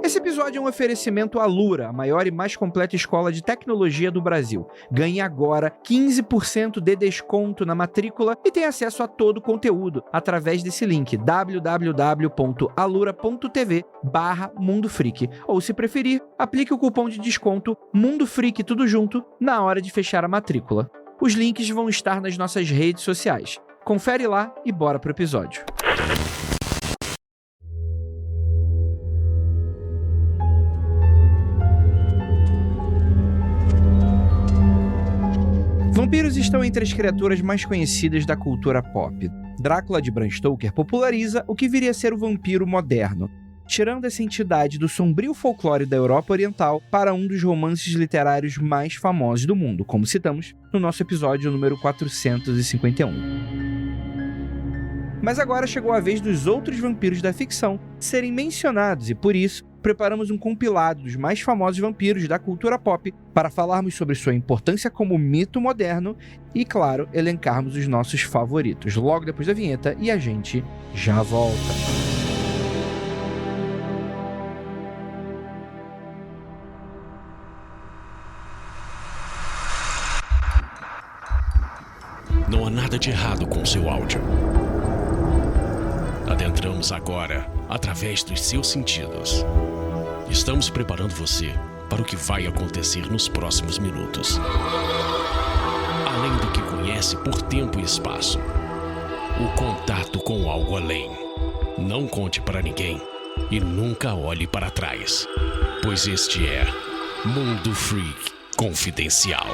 Esse episódio é um oferecimento Alura, a maior e mais completa escola de tecnologia do Brasil. Ganhe agora 15% de desconto na matrícula e tem acesso a todo o conteúdo através desse link www.alura.tv/mundofreak. Ou, se preferir, aplique o cupom de desconto MundoFreak tudo junto na hora de fechar a matrícula. Os links vão estar nas nossas redes sociais. Confere lá e bora pro episódio. Vampiros estão entre as criaturas mais conhecidas da cultura pop. Drácula de Bram Stoker populariza o que viria a ser o vampiro moderno, tirando essa entidade do sombrio folclore da Europa Oriental para um dos romances literários mais famosos do mundo, como citamos no nosso episódio número 451. Mas agora chegou a vez dos outros vampiros da ficção serem mencionados e, por isso, preparamos um compilado dos mais famosos vampiros da cultura pop para falarmos sobre sua importância como mito moderno e, claro, elencarmos os nossos favoritos logo depois da vinheta e a gente já volta. Não há nada de errado com seu áudio. Adentramos agora através dos seus sentidos. Estamos preparando você para o que vai acontecer nos próximos minutos. Além do que conhece por tempo e espaço, o contato com algo além. Não conte para ninguém e nunca olhe para trás, pois este é Mundo Freak Confidencial.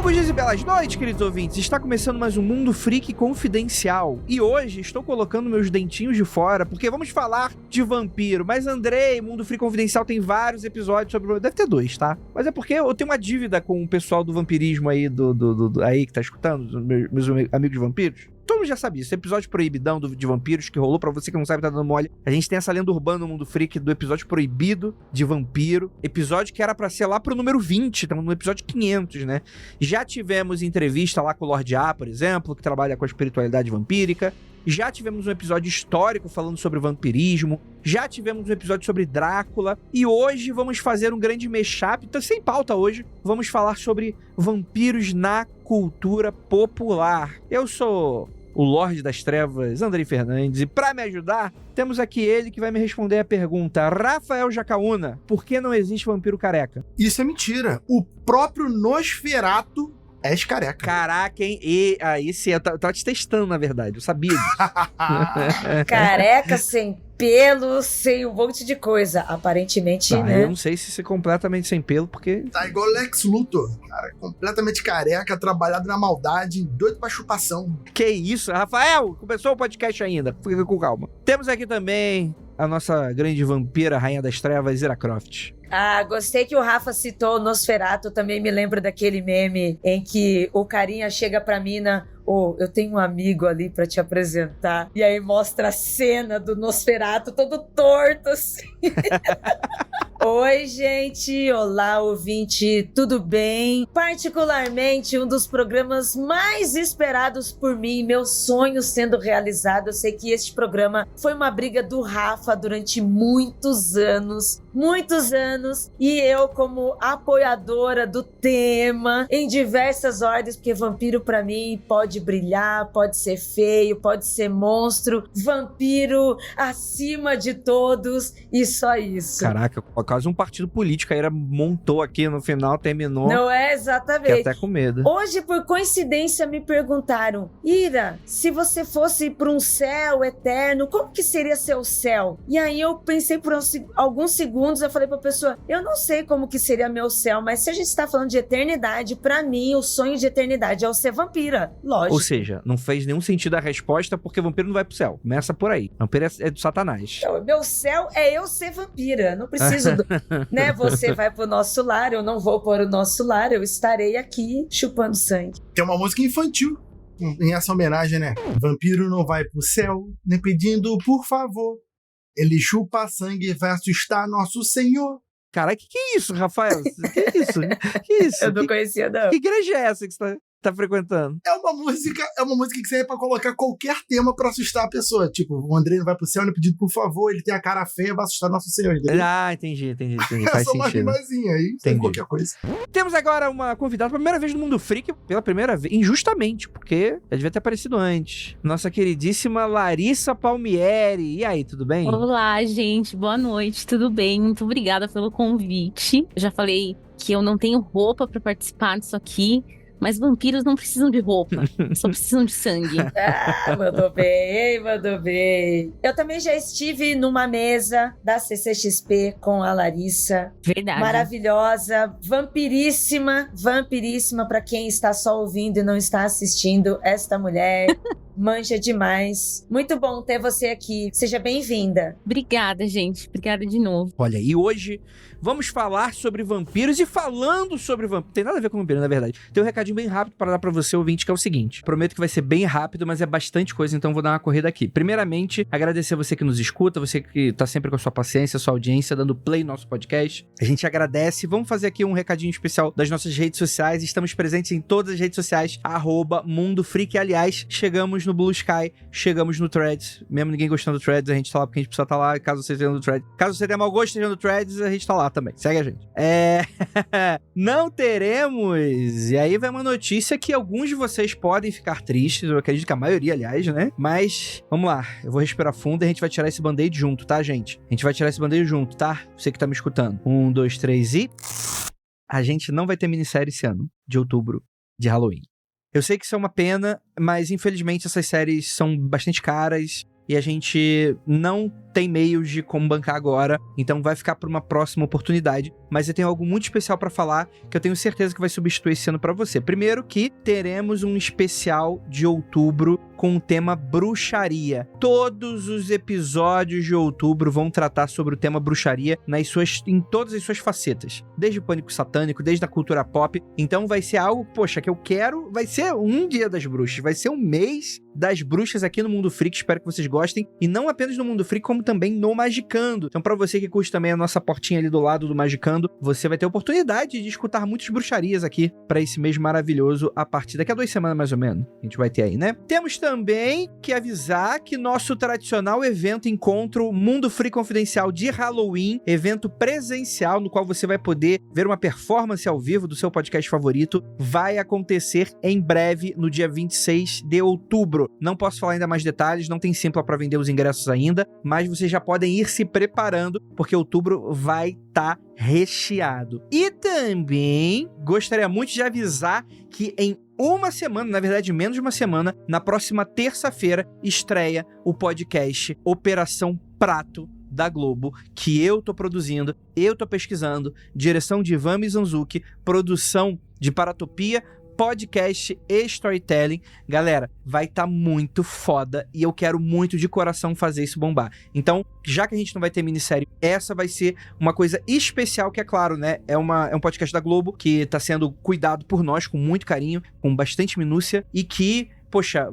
Bons dias e belas noites, queridos ouvintes. Está começando mais um Mundo Freak Confidencial. E hoje estou colocando meus dentinhos de fora, porque vamos falar de vampiro. Mas, Andrei, Mundo Freak Confidencial tem vários episódios sobre... Deve ter 2, tá? Mas é porque eu tenho uma dívida com o pessoal do vampirismo aí, aí que tá escutando, meus amigos vampiros. Todo mundo já sabia, esse episódio proibidão de vampiros que rolou, pra você que não sabe, tá dando mole. A gente tem essa lenda urbana no Mundo Freak do episódio proibido de vampiro. Episódio que era pra ser lá pro número 20, então no episódio 500, né? Já tivemos entrevista lá com o Lorde A, por exemplo, que trabalha com a espiritualidade vampírica. Já tivemos um episódio histórico falando sobre vampirismo. Já tivemos um episódio sobre Drácula. E hoje vamos fazer um grande mashup. Então, sem pauta hoje, vamos falar sobre vampiros na cultura popular. Eu sou o Lorde das Trevas, Andrei Fernandes. E para me ajudar, temos aqui ele que vai me responder a pergunta. Rafael Jacaúna, por que não existe vampiro careca? Isso é mentira. O próprio Nosferatu é careca. Caraca, hein? E aí sim, eu tava te testando, na verdade. Eu sabia disso. Careca, sem pelo, sem um monte de coisa. Aparentemente, né? Eu não sei se completamente sem pelo, porque... Tá igual Lex Luthor, cara. Completamente careca, trabalhado na maldade, doido pra chupação. Que isso, Rafael? Começou o podcast ainda. Fica com calma. Temos aqui também a nossa grande vampira, Rainha das Trevas, Ira Croft. Ah, gostei que o Rafa citou o Nosferatu. Também me lembro daquele meme em que o carinha chega pra mina: eu tenho um amigo ali pra te apresentar. E aí mostra a cena do Nosferatu todo torto, assim. Oi, gente. Olá, ouvinte. Tudo bem? Particularmente, um dos programas mais esperados por mim, meu sonho sendo realizado. Eu sei que este programa foi uma briga do Rafa durante muitos anos. E eu, como apoiadora do tema, em diversas ordens, porque vampiro pra mim pode brilhar, pode ser feio, pode ser monstro, vampiro acima de todos e só isso. Caraca, quase um partido político, a Ira montou aqui no final, terminou. Não é? Exatamente. Fiquei até com medo. Hoje, por coincidência, me perguntaram: Ira, se você fosse para um céu eterno, como que seria seu céu? E aí eu pensei por alguns segundos, eu falei pra pessoa: eu não sei como que seria meu céu, mas se a gente está falando de eternidade, pra mim, o sonho de eternidade é eu ser vampira. Lógico. Ou seja, não fez nenhum sentido a resposta, porque vampiro não vai pro céu. Começa por aí. Vampiro é do Satanás. Então, meu céu é eu ser vampira. Não preciso né? Você vai pro nosso lar, eu não vou para o nosso lar, eu estarei aqui chupando sangue. Tem uma música infantil em essa homenagem, né? Vampiro não vai pro céu, nem pedindo por favor. Ele chupa sangue e vai assustar nosso senhor. Caralho, que é isso, Rafael? Que é isso? Que é isso? Eu não conhecia, não. Que igreja é essa que você tá frequentando? É uma música que serve pra colocar qualquer tema pra assustar a pessoa. Tipo, o André não vai pro céu, ele pedindo por favor, ele tem a cara feia, vai assustar Nosso Senhor. Entendeu? Ah, entendi. É Faz só uma sentido. rimazinha aí, sem qualquer coisa. Temos agora uma convidada pela primeira vez no Mundo Freak, pela primeira vez, injustamente, porque ela devia ter aparecido antes. Nossa queridíssima Larissa Palmieri. E aí, tudo bem? Olá, gente. Boa noite. Tudo bem? Muito obrigada pelo convite. Eu já falei que eu não tenho roupa pra participar disso aqui, mas vampiros não precisam de roupa, só precisam de sangue. Ah, mandou bem, mandou bem. Eu também já estive numa mesa da CCXP com a Larissa. Verdade. Maravilhosa, vampiríssima pra quem está só ouvindo e não está assistindo. Esta mulher manja demais. Muito bom ter você aqui. Seja bem-vinda. Obrigada, gente. Obrigada de novo. Olha, e hoje vamos falar sobre vampiros e falando sobre vampiros. Tem nada a ver com vampiro, na verdade. Tem um recadinho bem rápido para dar pra você, ouvinte, que é o seguinte. Prometo que vai ser bem rápido, mas é bastante coisa, então vou dar uma corrida aqui. Primeiramente, agradecer você que nos escuta, você que tá sempre com a sua paciência, a sua audiência, dando play no nosso podcast. A gente agradece. Vamos fazer aqui um recadinho especial das nossas redes sociais. Estamos presentes em todas as redes sociais, @MundoFreak. Aliás, chegamos no Blue Sky, chegamos no Threads. Mesmo ninguém gostando do Threads, a gente tá lá porque a gente precisa estar lá. Caso você esteja no Threads, caso você tenha mau gosto esteja no Threads, a gente tá lá também. Segue a gente. Não teremos. E aí vai uma notícia que alguns de vocês podem ficar tristes, eu acredito que a maioria, aliás, né? Mas, vamos lá. Eu vou respirar fundo e a gente vai tirar esse band-aid junto, tá, gente? A gente vai tirar esse band-aid junto, tá? Você que tá me escutando. 1, 2, 3 e... A gente não vai ter minissérie esse ano, de outubro, de Halloween. Eu sei que isso é uma pena, mas infelizmente essas séries são bastante caras e a gente não tem meios de como bancar agora, então vai ficar para uma próxima oportunidade. Mas eu tenho algo muito especial para falar que eu tenho certeza que vai substituir esse ano para você. Primeiro que teremos um especial de outubro com o tema bruxaria. Todos os episódios de outubro vão tratar sobre o tema bruxaria em todas as suas facetas. Desde o pânico satânico, desde a cultura pop. Então vai ser algo, poxa, que eu quero... Vai ser um dia das bruxas, vai ser um mês das bruxas aqui no Mundo Freak. Espero que vocês gostem. E não apenas no Mundo Freak, como também no Magicando. Então pra você que curte também a nossa portinha ali do lado do Magicando, você vai ter a oportunidade de escutar muitas bruxarias aqui pra esse mês maravilhoso a partir daqui a 2 semanas mais ou menos. A gente vai ter aí, né? Temos também que avisar que nosso tradicional evento encontro Mundo Freak Confidencial de Halloween, evento presencial no qual você vai poder ver uma performance ao vivo do seu podcast favorito, vai acontecer em breve no dia 26 de outubro. Não posso falar ainda mais detalhes, não tem Simpla para vender os ingressos ainda, mas vocês já podem ir se preparando, porque outubro vai estar recheado. E também gostaria muito de avisar que em uma semana, na verdade menos de uma semana, na próxima terça-feira, estreia o podcast Operação Prato da Globo, que eu tô produzindo, eu tô pesquisando, direção de Ivan Mizanzuki, produção de Paratopia, podcast e storytelling. Galera, vai estar muito foda e eu quero muito de coração fazer isso bombar. Então, já que a gente não vai ter minissérie, essa vai ser uma coisa especial que, é claro, né, é um podcast da Globo que tá sendo cuidado por nós com muito carinho, com bastante minúcia e que... Poxa,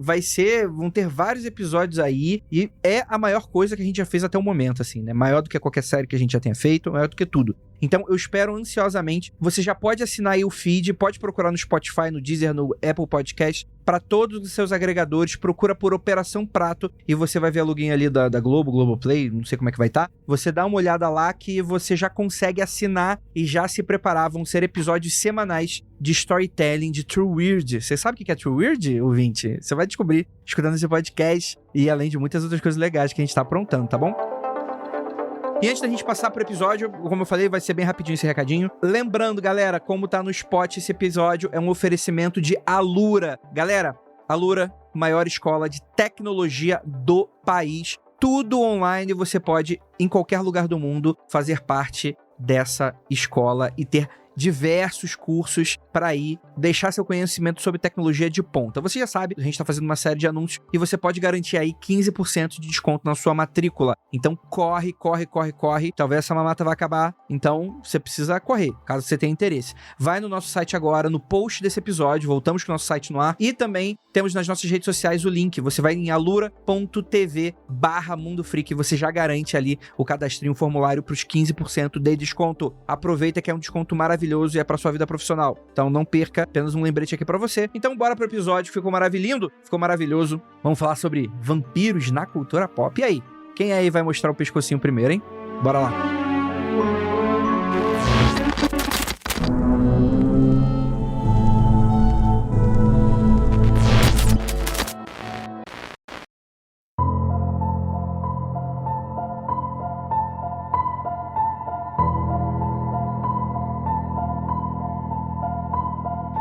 vão ter vários episódios aí e é a maior coisa que a gente já fez até o momento, assim, né? Maior do que qualquer série que a gente já tenha feito, maior do que tudo. Então, eu espero ansiosamente. Você já pode assinar aí o feed, pode procurar no Spotify, no Deezer, no Apple Podcast, para todos os seus agregadores, procura por Operação Prato e você vai ver a login ali da Globo, Globoplay, não sei como é que vai estar. Você dá uma olhada lá que você já consegue assinar e já se preparar. Vão ser episódios semanais de storytelling, de True Weird. Você sabe o que é True Weird, ouvinte? Você vai descobrir escutando esse podcast e além de muitas outras coisas legais que a gente tá aprontando, tá bom? E antes da gente passar pro episódio, como eu falei, vai ser bem rapidinho esse recadinho. Lembrando, galera, como tá no spot, esse episódio é um oferecimento de Alura. Galera, Alura, maior escola de tecnologia do país. Tudo online, você pode, em qualquer lugar do mundo, fazer parte dessa escola e ter diversos cursos para ir deixar seu conhecimento sobre tecnologia de ponta. Você já sabe, a gente está fazendo uma série de anúncios e você pode garantir aí 15% de desconto na sua matrícula. Então corre. Talvez essa mamata vai acabar, então você precisa correr, caso você tenha interesse. Vai no nosso site agora, no post desse episódio, voltamos com o nosso site no ar, e também temos nas nossas redes sociais o link. Você vai em alura.tv/mundofreak, você já garante ali o cadastrinho, o formulário para os 15% de desconto. Aproveita que é um desconto maravilhoso e é para sua vida profissional. Então não perca, apenas um lembrete aqui para você. Então bora pro episódio, ficou maravilhoso, ficou maravilhoso. Vamos falar sobre vampiros na cultura pop. E aí, quem aí vai mostrar o pescocinho primeiro, hein? Bora lá.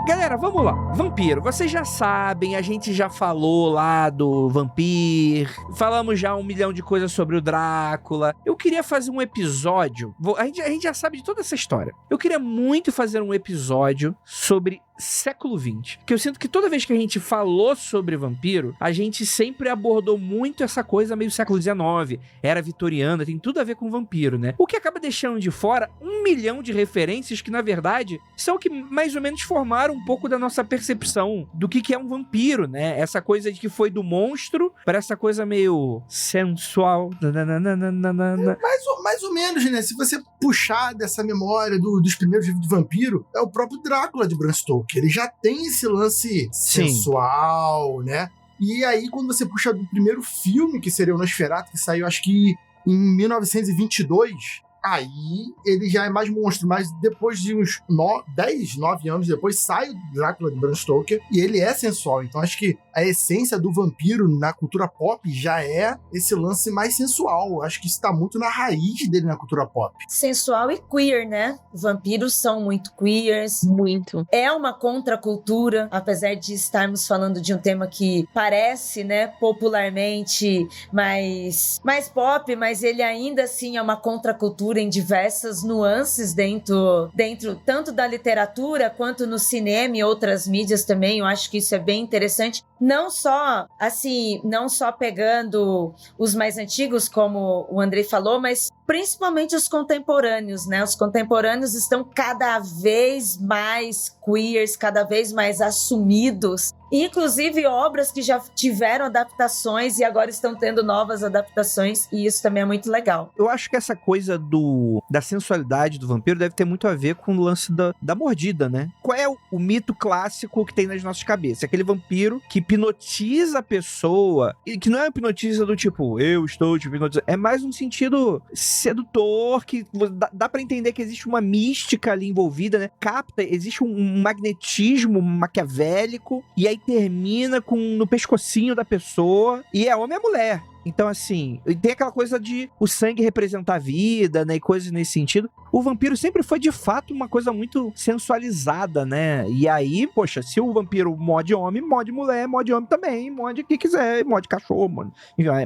Galera, vamos lá. Vampiro, vocês já sabem, a gente já falou lá do Vampir, falamos já 1 milhão de coisas sobre o Drácula. Eu queria fazer um episódio, a gente já sabe de toda essa história. Eu queria muito fazer um episódio sobre século XX, que eu sinto que toda vez que a gente falou sobre vampiro, a gente sempre abordou muito essa coisa meio século XIX, era vitoriana, tem tudo a ver com vampiro, né? O que acaba deixando de fora 1 milhão de referências que, na verdade, são o que mais ou menos formaram um pouco da nossa percepção do que é um vampiro, né? Essa coisa de que foi do monstro para essa coisa meio sensual. Mais ou menos, né? Se você puxar dessa memória dos primeiros livros de vampiro, é o próprio Drácula de Bram Stoker. Ele já tem esse lance sensual, né? E aí, quando você puxa do primeiro filme, que seria o Nosferatu, que saiu, acho que em 1922... aí ele já é mais monstro, mas depois de uns 9 anos depois, sai o Drácula de Bram Stoker e ele é sensual. Então acho que a essência do vampiro na cultura pop já é esse lance mais sensual. Acho que isso tá muito na raiz dele na cultura pop. Sensual e queer, né? Vampiros são muito queers. Muito. É uma contracultura, apesar de estarmos falando de um tema que parece, né, popularmente mais pop, mas ele ainda assim é uma contracultura em diversas nuances dentro tanto da literatura quanto no cinema e outras mídias também. Eu acho que isso é bem interessante. Não só pegando os mais antigos, como o Andrei falou, mas principalmente os contemporâneos, né? Os contemporâneos estão cada vez mais queers, cada vez mais assumidos. Inclusive obras que já tiveram adaptações e agora estão tendo novas adaptações, e isso também é muito legal. Eu acho que essa coisa da sensualidade do vampiro deve ter muito a ver com o lance da mordida, né? Qual é o mito clássico que tem nas nossas cabeças? Aquele vampiro que hipnotiza a pessoa, e que não é hipnotiza do tipo, eu estou te hipnotizando, é mais um sentido sedutor, que dá pra entender que existe uma mística ali envolvida, né? Existe um magnetismo maquiavélico, e aí termina no pescocinho da pessoa, e é homem ou mulher. Então, assim, tem aquela coisa de o sangue representar a vida, né, e coisas nesse sentido. O vampiro sempre foi, de fato, uma coisa muito sensualizada, né? E aí, poxa, se o vampiro morde homem, morde mulher, morde homem também, morde o que quiser, morde cachorro, mano.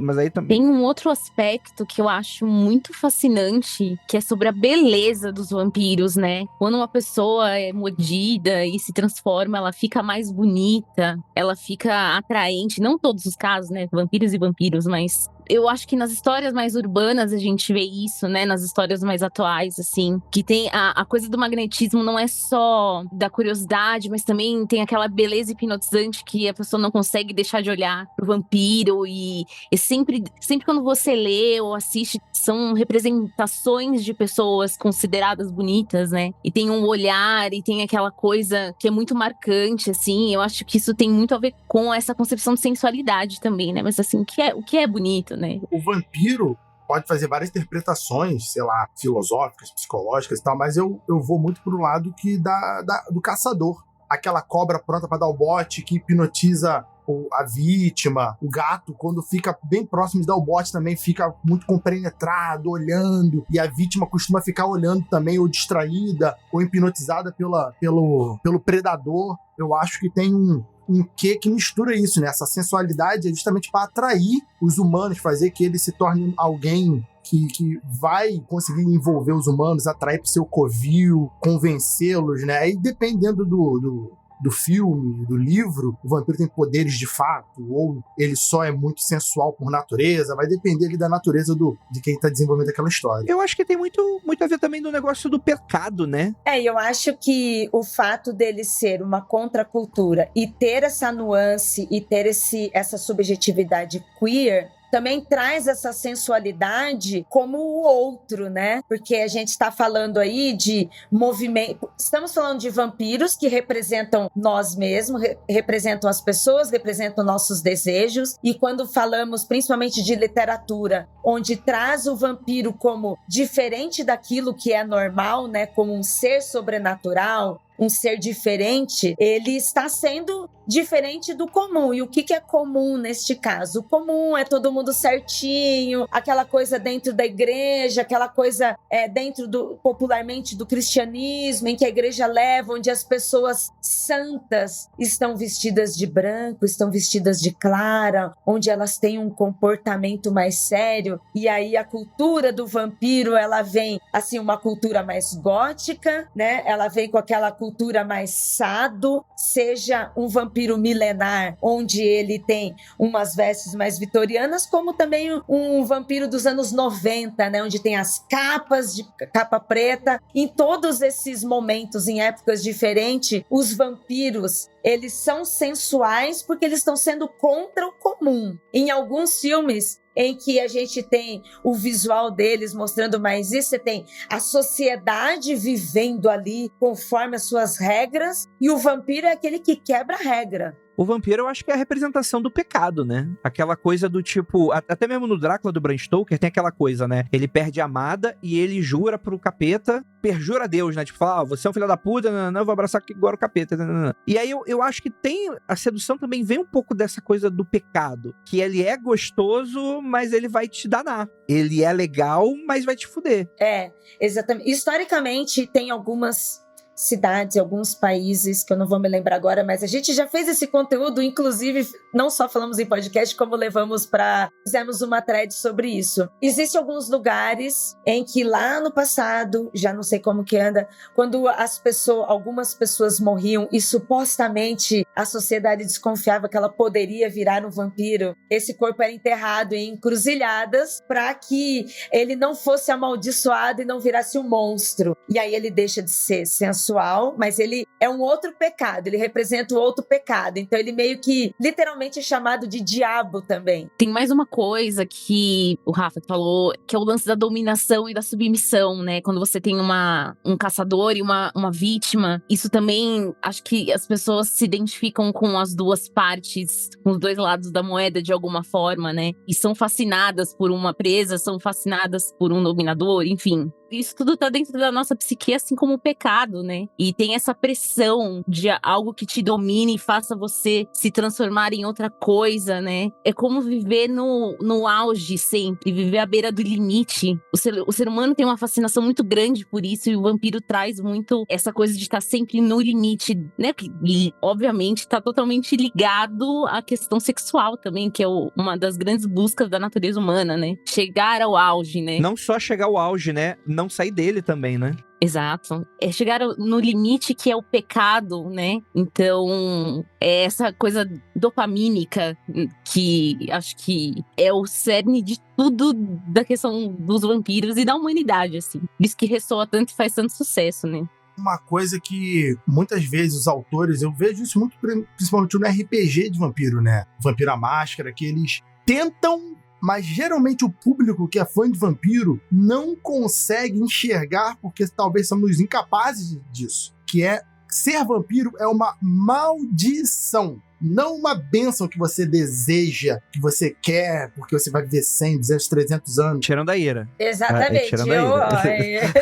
Mas aí também... Tem um outro aspecto que eu acho muito fascinante, que é sobre a beleza dos vampiros, né? Quando uma pessoa é mordida e se transforma, ela fica mais bonita, ela fica atraente. Não todos os casos, né? Vampiros e vampiros, mas eu acho que nas histórias mais urbanas a gente vê isso, né? Nas histórias mais atuais, assim. Que tem a coisa do magnetismo não é só da curiosidade, mas também tem aquela beleza hipnotizante que a pessoa não consegue deixar de olhar pro vampiro. E sempre quando você lê ou assiste, são representações de pessoas consideradas bonitas, né? E tem um olhar e tem aquela coisa que é muito marcante, assim. Eu acho que isso tem muito a ver com essa concepção de sensualidade também, né? Mas assim, o que é bonito, né? O vampiro pode fazer várias interpretações, sei lá, filosóficas, psicológicas e tal, mas eu vou muito pro lado do caçador. Aquela cobra pronta para dar o bote, que hipnotiza a vítima. O gato, quando fica bem próximo de dar o bote, também fica muito compenetrado, olhando, e a vítima costuma ficar olhando também, ou distraída, ou hipnotizada pelo predador. Eu acho que tem um quê que mistura isso, né? Essa sensualidade é justamente para atrair os humanos, fazer que ele se torne alguém que vai conseguir envolver os humanos, atrair pro seu covil, convencê-los, né? Aí, dependendo do filme, do livro, o vampiro tem poderes de fato, ou ele só é muito sensual por natureza, vai depender ali da natureza de quem tá desenvolvendo aquela história. Eu acho que tem muito a ver também do negócio do pecado, né? Eu acho que o fato dele ser uma contracultura e ter essa nuance e ter essa subjetividade queer também traz essa sensualidade como o outro, né? Porque a gente está falando aí de movimento. Estamos falando de vampiros que representam nós mesmos, representam as pessoas, representam nossos desejos. E quando falamos principalmente de literatura, onde traz o vampiro como diferente daquilo que é normal, né? Como um ser sobrenatural, um ser diferente, ele está sendo diferente do comum. E o que é comum neste caso? O comum é todo mundo certinho, aquela coisa dentro da igreja, aquela coisa dentro popularmente do cristianismo, em que a igreja leva, onde as pessoas santas estão vestidas de branco, estão vestidas de clara, onde elas têm um comportamento mais sério. E aí a cultura do vampiro, ela vem, assim, uma cultura mais gótica, né? Ela vem com aquela cultura mais sado, seja um vampiro milenar, onde ele tem umas vestes mais vitorianas, como também um vampiro dos anos 90, né, onde tem as capas de capa preta. Em todos esses momentos, em épocas diferentes, os vampiros, eles são sensuais porque eles estão sendo contra o comum. Em alguns filmes em que a gente tem o visual deles mostrando mais isso, você tem a sociedade vivendo ali conforme as suas regras, e o vampiro é aquele que quebra a regra. O vampiro, eu acho que é a representação do pecado, né? Aquela coisa do tipo... Até mesmo no Drácula do Bram Stoker tem aquela coisa, né? Ele perde a amada e ele jura pro capeta, perjura a Deus, né? Tipo, fala, você é um filho da puta, não, vou abraçar agora o capeta. Não. E aí eu acho que tem... A sedução também vem um pouco dessa coisa do pecado. Que ele é gostoso, mas ele vai te danar. Ele é legal, mas vai te fuder. Exatamente. Historicamente, tem algumas cidades, alguns países, que eu não vou me lembrar agora, mas a gente já fez esse conteúdo, inclusive, não só falamos em podcast, como fizemos uma thread sobre isso. Existem alguns lugares em que lá no passado, já não sei como que anda, quando algumas pessoas morriam e supostamente a sociedade desconfiava que ela poderia virar um vampiro, esse corpo era enterrado em encruzilhadas para que ele não fosse amaldiçoado e não virasse um monstro. E aí ele deixa de ser sensual, mas ele é um outro pecado, ele representa o outro pecado, então ele meio que literalmente é chamado de diabo também. Tem mais uma coisa que o Rafa falou, que é o lance da dominação e da submissão, né? Quando você tem um caçador e uma vítima, isso também, acho que as pessoas se identificam com as duas partes, com os dois lados da moeda de alguma forma, né? E são fascinadas por uma presa, são fascinadas por um dominador, enfim. Isso tudo tá dentro da nossa psique, assim como o pecado, né? E tem essa pressão de algo que te domine e faça você se transformar em outra coisa, né? É como viver no auge sempre, viver à beira do limite. O ser humano tem uma fascinação muito grande por isso, e o vampiro traz muito essa coisa de estar sempre no limite, né? E, obviamente, tá totalmente ligado à questão sexual também, que é uma das grandes buscas da natureza humana, né? Chegar ao auge, né? Não só chegar ao auge, né? Não sair dele também, né? Exato. É chegar no limite que é o pecado, né? Então, é essa coisa dopamínica que acho que é o cerne de tudo da questão dos vampiros e da humanidade, assim. Por isso que ressoa tanto e faz tanto sucesso, né? Uma coisa que muitas vezes os autores, eu vejo isso muito principalmente no RPG de vampiro, né? Vampiro à Máscara, que eles tentam, mas geralmente o público que é fã de vampiro não consegue enxergar, porque talvez somos incapazes disso, que é ser vampiro é uma maldição, não uma bênção que você deseja, que você quer, porque você vai viver 100, 200, 300 anos. Tirando a ira. Exatamente. Tirando a ira.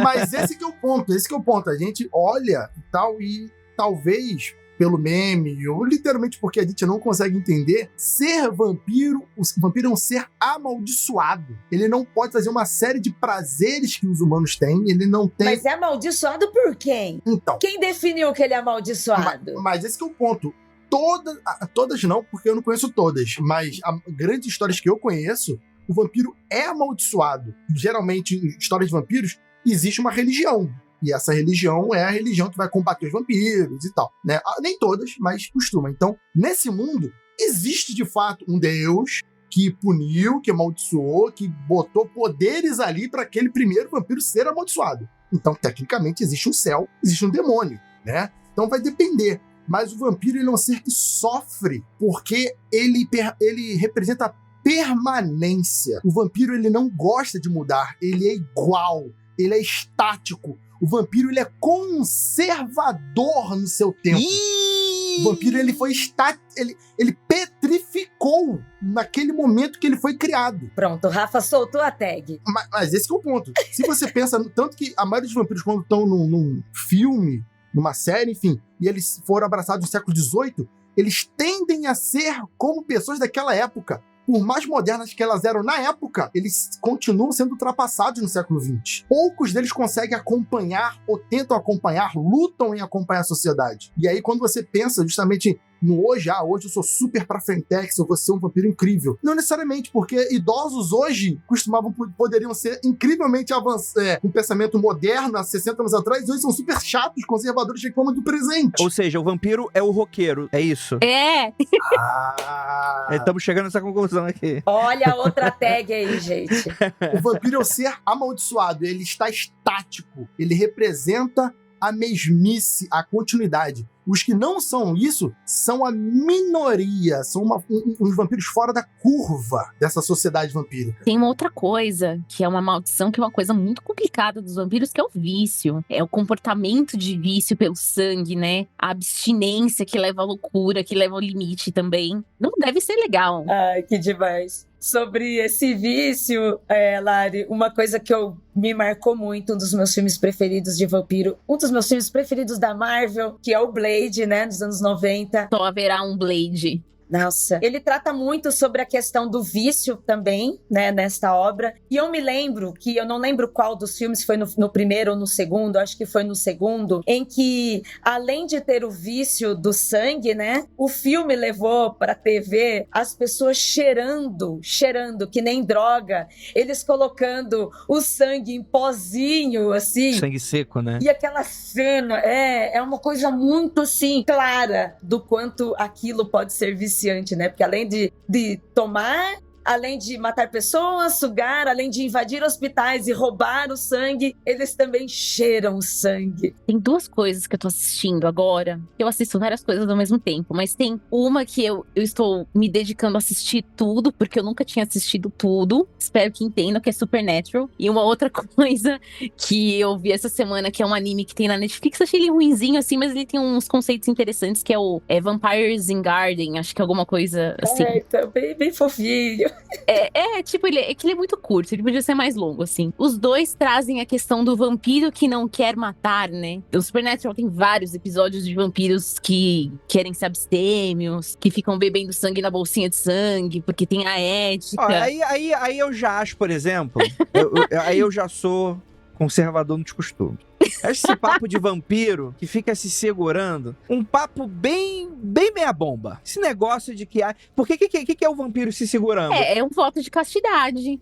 Mas esse que é o ponto. A gente olha e tal, e talvez pelo meme, ou literalmente porque a gente não consegue entender, ser vampiro, o vampiro é um ser amaldiçoado. Ele não pode fazer uma série de prazeres que os humanos têm, ele não tem... Mas é amaldiçoado por quem? Então. Quem definiu que ele é amaldiçoado? Mas esse que é o ponto. Todas não, porque eu não conheço todas, mas grandes histórias que eu conheço, o vampiro é amaldiçoado. Geralmente, em histórias de vampiros, existe uma religião. E essa religião é a religião que vai combater os vampiros e tal, né? Nem todas, mas costuma. Então, nesse mundo, existe de fato um deus que puniu, que amaldiçoou, que botou poderes ali para aquele primeiro vampiro ser amaldiçoado. Então, tecnicamente, existe um céu, existe um demônio, né? Então vai depender. Mas o vampiro, ele é um ser que sofre, porque ele representa a permanência. O vampiro, ele não gosta de mudar, ele é igual, ele é estático. O vampiro, ele é conservador no seu tempo. O vampiro, ele foi ele petrificou naquele momento que ele foi criado. Pronto, o Rafa soltou a tag. Mas esse que é o ponto. Se você pensa, tanto que a maioria dos vampiros, quando estão num filme, numa série, enfim, e eles foram abraçados no século XVIII, eles tendem a ser como pessoas daquela época. Por mais modernas que elas eram na época, eles continuam sendo ultrapassados no século XX. Poucos deles conseguem acompanhar ou tentam acompanhar, lutam em acompanhar a sociedade. E aí, quando você pensa justamente no hoje, hoje eu sou super pra frentex, eu vou ser um vampiro incrível. Não necessariamente, porque idosos hoje poderiam ser incrivelmente avançados, com um pensamento moderno há 60 anos atrás, e hoje são super chatos, conservadores, reclamam do presente. Ou seja, o vampiro é o roqueiro, é isso? É! Estamos chegando nessa conclusão aqui. Olha a outra tag aí, gente. O vampiro é o ser amaldiçoado, ele está estático, ele representa a mesmice, a continuidade. Os que não são isso são a minoria, são uns vampiros fora da curva dessa sociedade vampírica. Tem uma outra coisa, que é uma maldição, que é uma coisa muito complicada dos vampiros, que é o vício. É o comportamento de vício pelo sangue, né? A abstinência que leva à loucura, que leva ao limite também. Não deve ser legal. Ai, que demais. Sobre esse vício, Lari, uma coisa que me marcou muito, um dos meus filmes preferidos de vampiro, um dos meus filmes preferidos da Marvel, que é o Blade, né, dos anos 90. Só haverá um Blade. Nossa, ele trata muito sobre a questão do vício também, né, nesta obra. E eu me lembro que, eu não lembro qual dos filmes, foi no primeiro ou no segundo, acho que foi no segundo, em que, além de ter o vício do sangue, né, o filme levou pra TV as pessoas cheirando, que nem droga, eles colocando o sangue em pozinho, assim. Sangue seco, né? E aquela cena, é uma coisa muito, assim, clara do quanto aquilo pode ser viciante, né? Porque além de tomar, além de matar pessoas, sugar, além de invadir hospitais e roubar o sangue, eles também cheiram o sangue. Tem duas coisas que eu tô assistindo agora. Eu assisto várias coisas ao mesmo tempo, mas tem uma que eu estou me dedicando a assistir tudo, porque eu nunca tinha assistido tudo. Espero que entendam, que é Supernatural. E uma outra coisa que eu vi essa semana, que é um anime que tem na Netflix. Achei ele ruinzinho, assim, mas ele tem uns conceitos interessantes, que é o Vampires in Garden. Acho que é alguma coisa assim. Também bem fofinho. Tipo, ele é muito curto, ele podia ser mais longo, assim. Os dois trazem a questão do vampiro que não quer matar, né? O Supernatural tem vários episódios de vampiros que querem ser abstêmios, que ficam bebendo sangue na bolsinha de sangue, porque tem a ética. Ó, aí eu já acho, por exemplo, aí eu já sou conservador nos costumes. Esse papo de vampiro que fica se segurando, um papo bem meia bomba. Esse negócio de que... Por que é o vampiro se segurando? É um voto de castidade.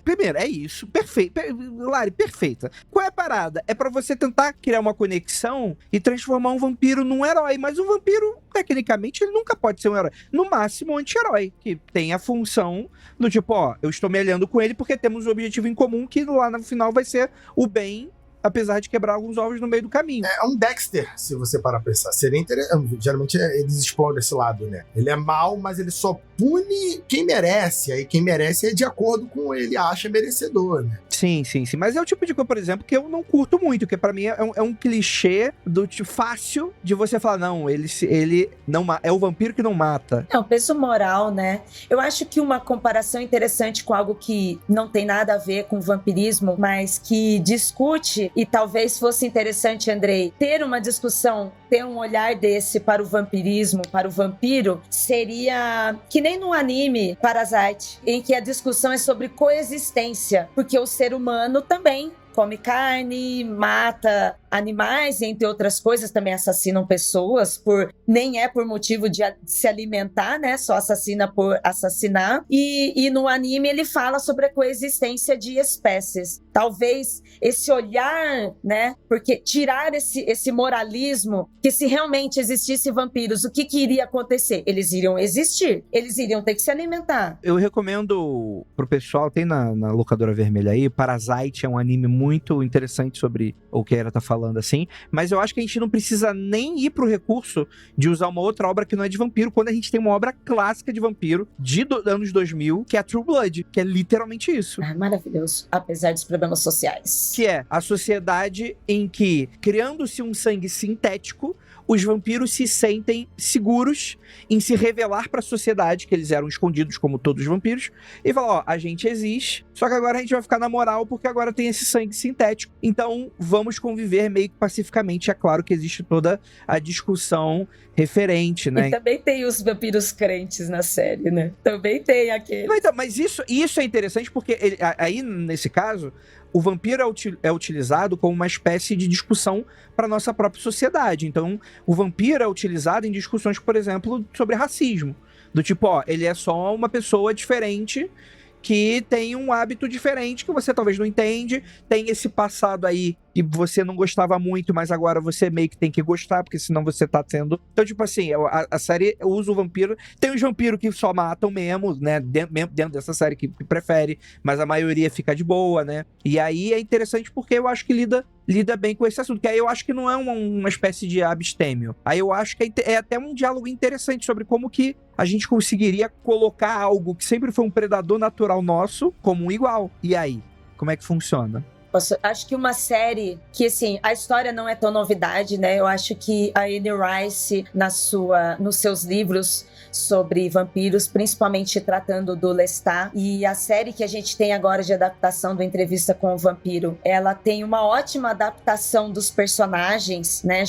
Primeiro, é isso. Perfeito. Lari, perfeita. Qual é a parada? É pra você tentar criar uma conexão e transformar um vampiro num herói. Mas um vampiro, tecnicamente, ele nunca pode ser um herói. No máximo, um anti-herói. Que tem a função do tipo, eu estou me aliando com ele porque temos um objetivo em comum que lá no final vai ser o bem, apesar de quebrar alguns ovos no meio do caminho. É um Dexter, se você parar pra pensar. Seria interessante. Geralmente eles exploram esse lado, né? Ele é mau, mas ele só pune quem merece. Aí quem merece é de acordo com o que ele acha merecedor, né? Sim. Mas é o tipo de coisa, por exemplo, que eu não curto muito, que pra mim é um clichê do tipo fácil de você falar, não, ele não é o vampiro que não mata. É um peso moral, né? Eu acho que uma comparação interessante com algo que não tem nada a ver com vampirismo, mas que discute, e talvez fosse interessante, Andrei, ter uma discussão, ter um olhar desse para o vampirismo, para o vampiro, seria que nem no anime Parasite, em que a discussão é sobre coexistência, porque o ser humano também come carne, mata animais, entre outras coisas, também assassinam pessoas, nem é por motivo de se alimentar, né? Só assassina por assassinar. E no anime ele fala sobre a coexistência de espécies. Talvez esse olhar, né? Porque tirar esse moralismo, que se realmente existisse vampiros, o que iria acontecer? Eles iriam existir, eles iriam ter que se alimentar. Eu recomendo pro pessoal, tem na locadora vermelha aí, Parasite é um anime muito interessante sobre o que a Era tá falando, assim, mas eu acho que a gente não precisa nem ir pro recurso de usar uma outra obra que não é de vampiro, quando a gente tem uma obra clássica de vampiro de anos 2000, que é a True Blood, que é literalmente isso. Maravilhoso, apesar dos problemas sociais. Que é a sociedade em que, criando-se um sangue sintético, os vampiros se sentem seguros em se revelar para a sociedade que eles eram escondidos como todos os vampiros e falar, a gente existe, só que agora a gente vai ficar na moral porque agora tem esse sangue sintético, então vamos conviver meio que pacificamente. É claro que existe toda a discussão referente, né? E também tem os vampiros crentes na série, né? Também tem aquele. Então, mas isso é interessante porque aí, nesse caso, o vampiro é utilizado como uma espécie de discussão para nossa própria sociedade. Então, o vampiro é utilizado em discussões, por exemplo, sobre racismo. Do tipo, ele é só uma pessoa diferente que tem um hábito diferente que você talvez não entende, tem esse passado aí que você não gostava muito, mas agora você meio que tem que gostar, porque senão você tá sendo... Então, tipo assim, a série usa o vampiro... Tem os vampiros que só matam mesmo, né? Dentro dessa série que prefere, mas a maioria fica de boa, né? E aí é interessante porque eu acho que lida bem com esse assunto, que aí eu acho que não é uma espécie de abstêmio. Aí eu acho que é até um diálogo interessante sobre como que a gente conseguiria colocar algo que sempre foi um predador natural nosso como um igual. E aí? Como é que funciona? Acho que uma série que, assim, a história não é tão novidade, né? Eu acho que a Anne Rice, nos seus livros sobre vampiros, principalmente tratando do Lestat, e a série que a gente tem agora de adaptação do Entrevista com o Vampiro, ela tem uma ótima adaptação dos personagens, né?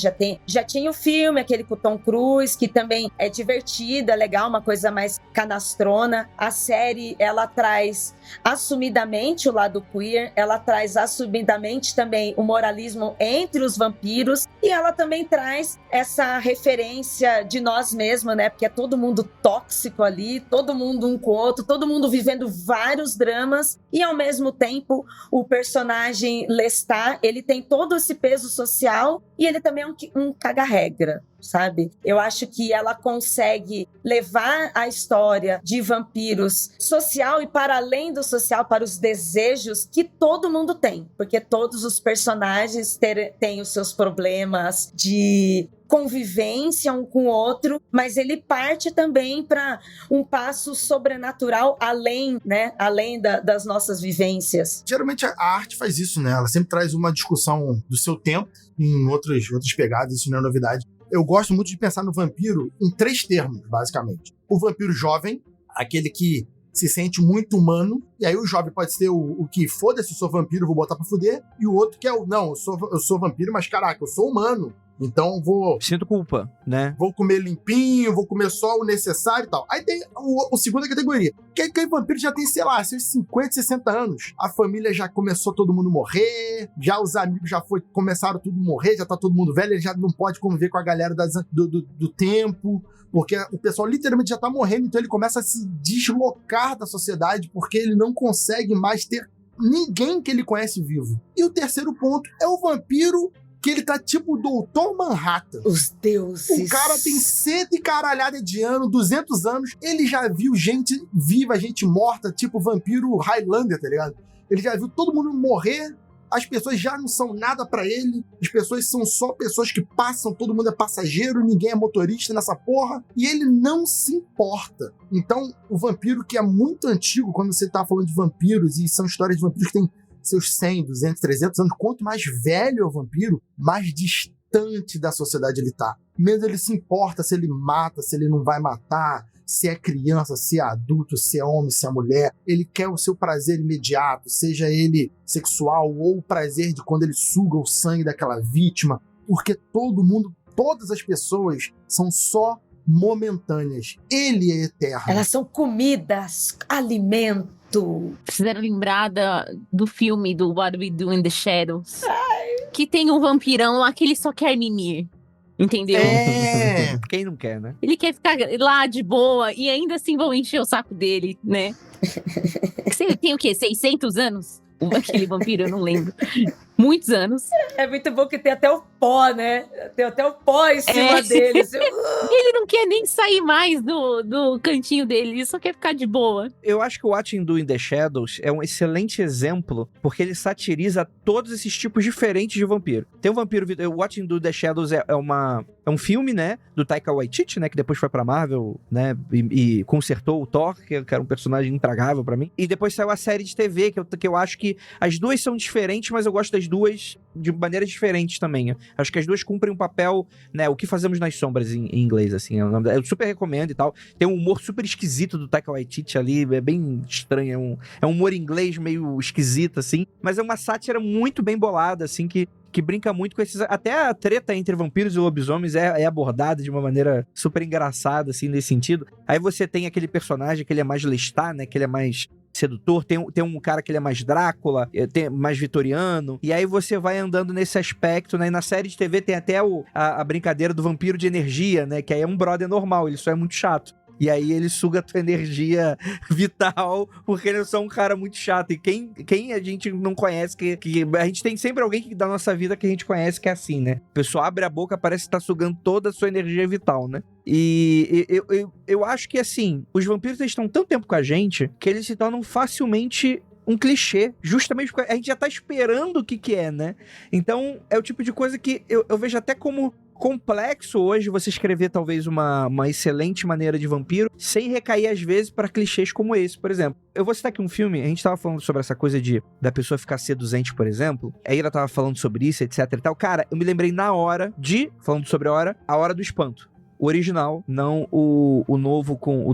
Já tinha o filme, aquele com o Tom Cruise, que também é divertido, é legal, uma coisa mais canastrona. A série, ela traz assumidamente o lado queer, ela traz assumidamente também o moralismo entre os vampiros, e ela também traz essa referência de nós mesmos, né? Porque é todo mundo tóxico ali, todo mundo um com o outro, todo mundo vivendo vários dramas, e ao mesmo tempo o personagem Lestat, ele tem todo esse peso social e ele também é um caga-regra, sabe? Eu acho que ela consegue levar a história de vampiros social e para além do social, para os desejos que todo mundo tem, porque todos os personagens têm os seus problemas de convivência um com o outro, mas ele parte também para um passo sobrenatural além, né? Além das nossas vivências. Geralmente a arte faz isso, né? Ela sempre traz uma discussão do seu tempo em outras pegadas, isso não é novidade. Eu gosto muito de pensar no vampiro em 3 termos, basicamente. O vampiro jovem, aquele que se sente muito humano, e aí o jovem pode ser o que, foda-se, eu sou vampiro, vou botar pra fuder, e o outro que é não, eu sou vampiro, mas caraca, eu sou humano, então sinto culpa, né? Vou comer limpinho, vou comer só o necessário e tal. Aí tem a segunda categoria, que é que o vampiro já tem, sei lá, seus 50, 60 anos. A família já começou todo mundo morrer, já os amigos começaram tudo morrer, já tá todo mundo velho, ele já não pode conviver com a galera do tempo, porque o pessoal literalmente já tá morrendo, então ele começa a se deslocar da sociedade, porque ele não consegue mais ter ninguém que ele conhece vivo. E o terceiro ponto é o vampiro que ele tá tipo o Doutor Manhattan. Os deuses. O cara tem 100 e caralhada de ano, 200 anos, ele já viu gente viva, gente morta, tipo vampiro Highlander, tá ligado? Ele já viu todo mundo morrer, as pessoas já não são nada pra ele, as pessoas são só pessoas que passam, todo mundo é passageiro, ninguém é motorista nessa porra, e ele não se importa. Então, o vampiro que é muito antigo, quando você tá falando de vampiros, e são histórias de vampiros que tem seus 100, 200, 300 anos, quanto mais velho é o vampiro, mais distante da sociedade ele tá. Menos ele se importa se ele mata, se ele não vai matar, se é criança, se é adulto, se é homem, se é mulher. Ele quer o seu prazer imediato, seja ele sexual ou o prazer de quando ele suga o sangue daquela vítima, porque todo mundo, todas as pessoas são só momentâneas. Ele é eterno. Elas são comidas, alimento. Fizeram lembrar do filme do What We Do in the Shadows. que tem um vampirão lá que ele só quer mimir. Entendeu? Quem não quer, né? Ele quer ficar lá de boa e ainda assim vão encher o saco dele, né? Você tem o quê? 600 anos? Aquele vampiro, eu não lembro. Muitos anos. É muito bom que tem até o pó, né? Tem até o pó em cima dele. Ele não quer nem sair mais do cantinho dele, ele só quer ficar de boa. Eu acho que o What You Do in the Shadows é um excelente exemplo, porque ele satiriza todos esses tipos diferentes de vampiro. Tem um vampiro... O What You Do in the Shadows é um filme, né? Do Taika Waititi, né? Que depois foi pra Marvel, né? E consertou o Thor, que era um personagem intragável pra mim. E depois saiu a série de TV, que eu acho que as duas são diferentes, mas eu gosto das duas de maneiras diferentes também. Acho que as duas cumprem um papel, né? O que fazemos nas sombras em inglês, assim. Eu super recomendo e tal. Tem um humor super esquisito do Taika Waititi ali, é bem estranho. É um humor inglês meio esquisito, assim. Mas é uma sátira muito bem bolada, assim, que brinca muito com esses... Até a treta entre vampiros e lobisomens é abordada de uma maneira super engraçada, assim, nesse sentido. Aí você tem aquele personagem que ele é mais Lestat, né? Que ele é mais sedutor. Tem um cara que ele é mais Drácula, mais vitoriano. E aí você vai andando nesse aspecto, né? E na série de TV tem até a brincadeira do vampiro de energia, né? Que aí é um brother normal, ele só é muito chato. E aí ele suga a tua energia vital, porque ele é só um cara muito chato. E quem a gente não conhece, que a gente tem sempre alguém da nossa vida que a gente conhece que é assim, né? A pessoa abre a boca, parece que tá sugando toda a sua energia vital, né? E eu acho que, assim, os vampiros eles estão tanto tempo com a gente que eles se tornam facilmente um clichê, justamente porque a gente já tá esperando o que é, né? Então, é o tipo de coisa que eu vejo até como complexo hoje você escrever talvez uma excelente maneira de vampiro sem recair às vezes para clichês como esse, por exemplo. Eu vou citar aqui um filme, a gente tava falando sobre essa coisa da pessoa ficar seduzente, por exemplo, aí ela tava falando sobre isso, etc e tal. Cara, eu me lembrei na hora falando sobre a Hora do Espanto. O original, não o novo com...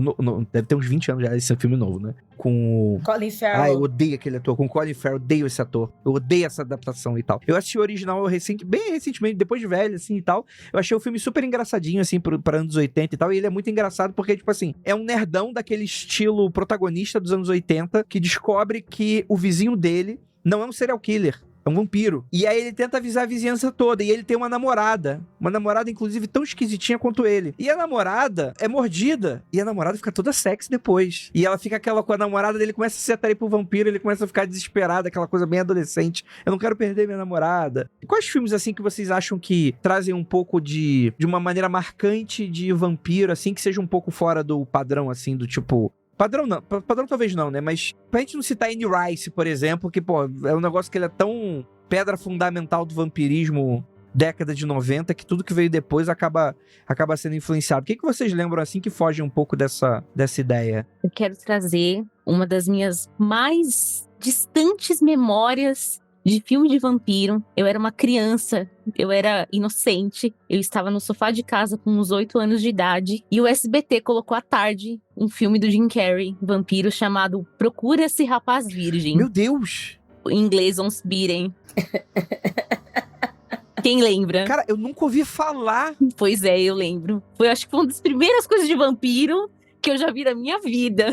deve ter uns 20 anos já esse filme novo, né? Com Colin Farrell. Eu odeio aquele ator. Com o Colin Farrell, odeio esse ator. Eu odeio essa adaptação e tal. Eu assisti o original bem recentemente, depois de velho, assim, e tal. Eu achei o filme super engraçadinho, assim, para anos 80 e tal. E ele é muito engraçado porque, tipo assim, é um nerdão daquele estilo protagonista dos anos 80 que descobre que o vizinho dele não é um serial killer. É um vampiro. E aí ele tenta avisar a vizinhança toda. E ele tem uma namorada. Uma namorada, inclusive, tão esquisitinha quanto ele. E a namorada é mordida. E a namorada fica toda sexy depois. E ela fica com a namorada dele, começa a se atrair pro vampiro. Ele começa a ficar desesperado. Aquela coisa bem adolescente. Eu não quero perder minha namorada. E quais filmes, assim, que vocês acham que trazem um pouco de uma maneira marcante de vampiro, assim, que seja um pouco fora do padrão, assim, do tipo... Padrão não, padrão talvez não, né? Mas pra gente não citar Anne Rice, por exemplo, que, pô, é um negócio que ele é tão pedra fundamental do vampirismo década de 90, que tudo que veio depois acaba sendo influenciado. O que vocês lembram, assim, que foge um pouco dessa ideia? Eu quero trazer uma das minhas mais distantes memórias de filme de vampiro. Eu era uma criança, eu era inocente, eu estava no sofá de casa com uns 8 anos de idade e o SBT colocou à tarde um filme do Jim Carrey, vampiro, chamado Procura-se Rapaz Virgem. Meu Deus! Em inglês, Ons Beaten. Quem lembra? Cara, eu nunca ouvi falar. Pois é, eu lembro. Acho que foi uma das primeiras coisas de vampiro que eu já vi na minha vida.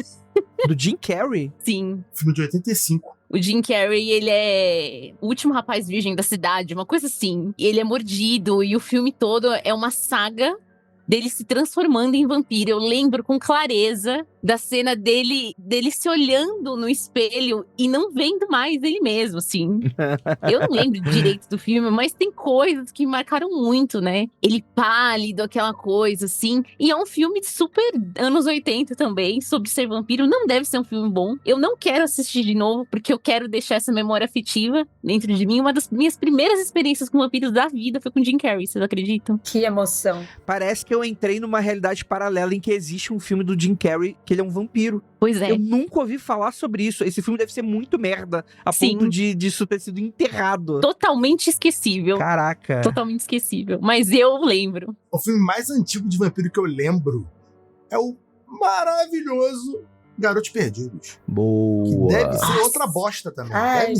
Do Jim Carrey? Sim. Filme de 85. O Jim Carrey, ele é o último rapaz virgem da cidade, uma coisa assim. Ele é mordido e o filme todo é uma saga dele se transformando em vampiro. Eu lembro com clareza da cena dele se olhando no espelho e não vendo mais ele mesmo, assim. Eu não lembro direito do filme, mas tem coisas que me marcaram muito, né? Ele pálido, aquela coisa, assim. E é um filme super anos 80 também, sobre ser vampiro. Não deve ser um filme bom. Eu não quero assistir de novo, porque eu quero deixar essa memória afetiva dentro de mim. Uma das minhas primeiras experiências com vampiros da vida foi com Jim Carrey, vocês acreditam? Que emoção. Parece que eu entrei numa realidade paralela em que existe um filme do Jim Carrey que ele é um vampiro. Pois é. Eu nunca ouvi falar sobre isso. Esse filme deve ser muito merda, a ponto de isso ter sido enterrado. Totalmente esquecível. Caraca. Totalmente esquecível. Mas eu lembro. O filme mais antigo de vampiro que eu lembro é o maravilhoso Garotos Perdidos. Boa. Que deve ser outra bosta também. Ai,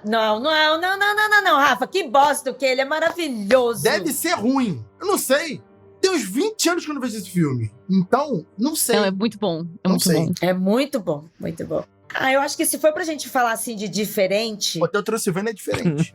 não, Rafa, que bosta o que ele é maravilhoso. Deve ser ruim. Eu não sei. Tem uns 20 anos que eu não vejo esse filme. Então, não sei. Não, é muito bom. É Não muito sei. bom. É muito bom, muito bom. Eu acho que se for pra gente falar assim de diferente... O Hotel Transilvânia é diferente.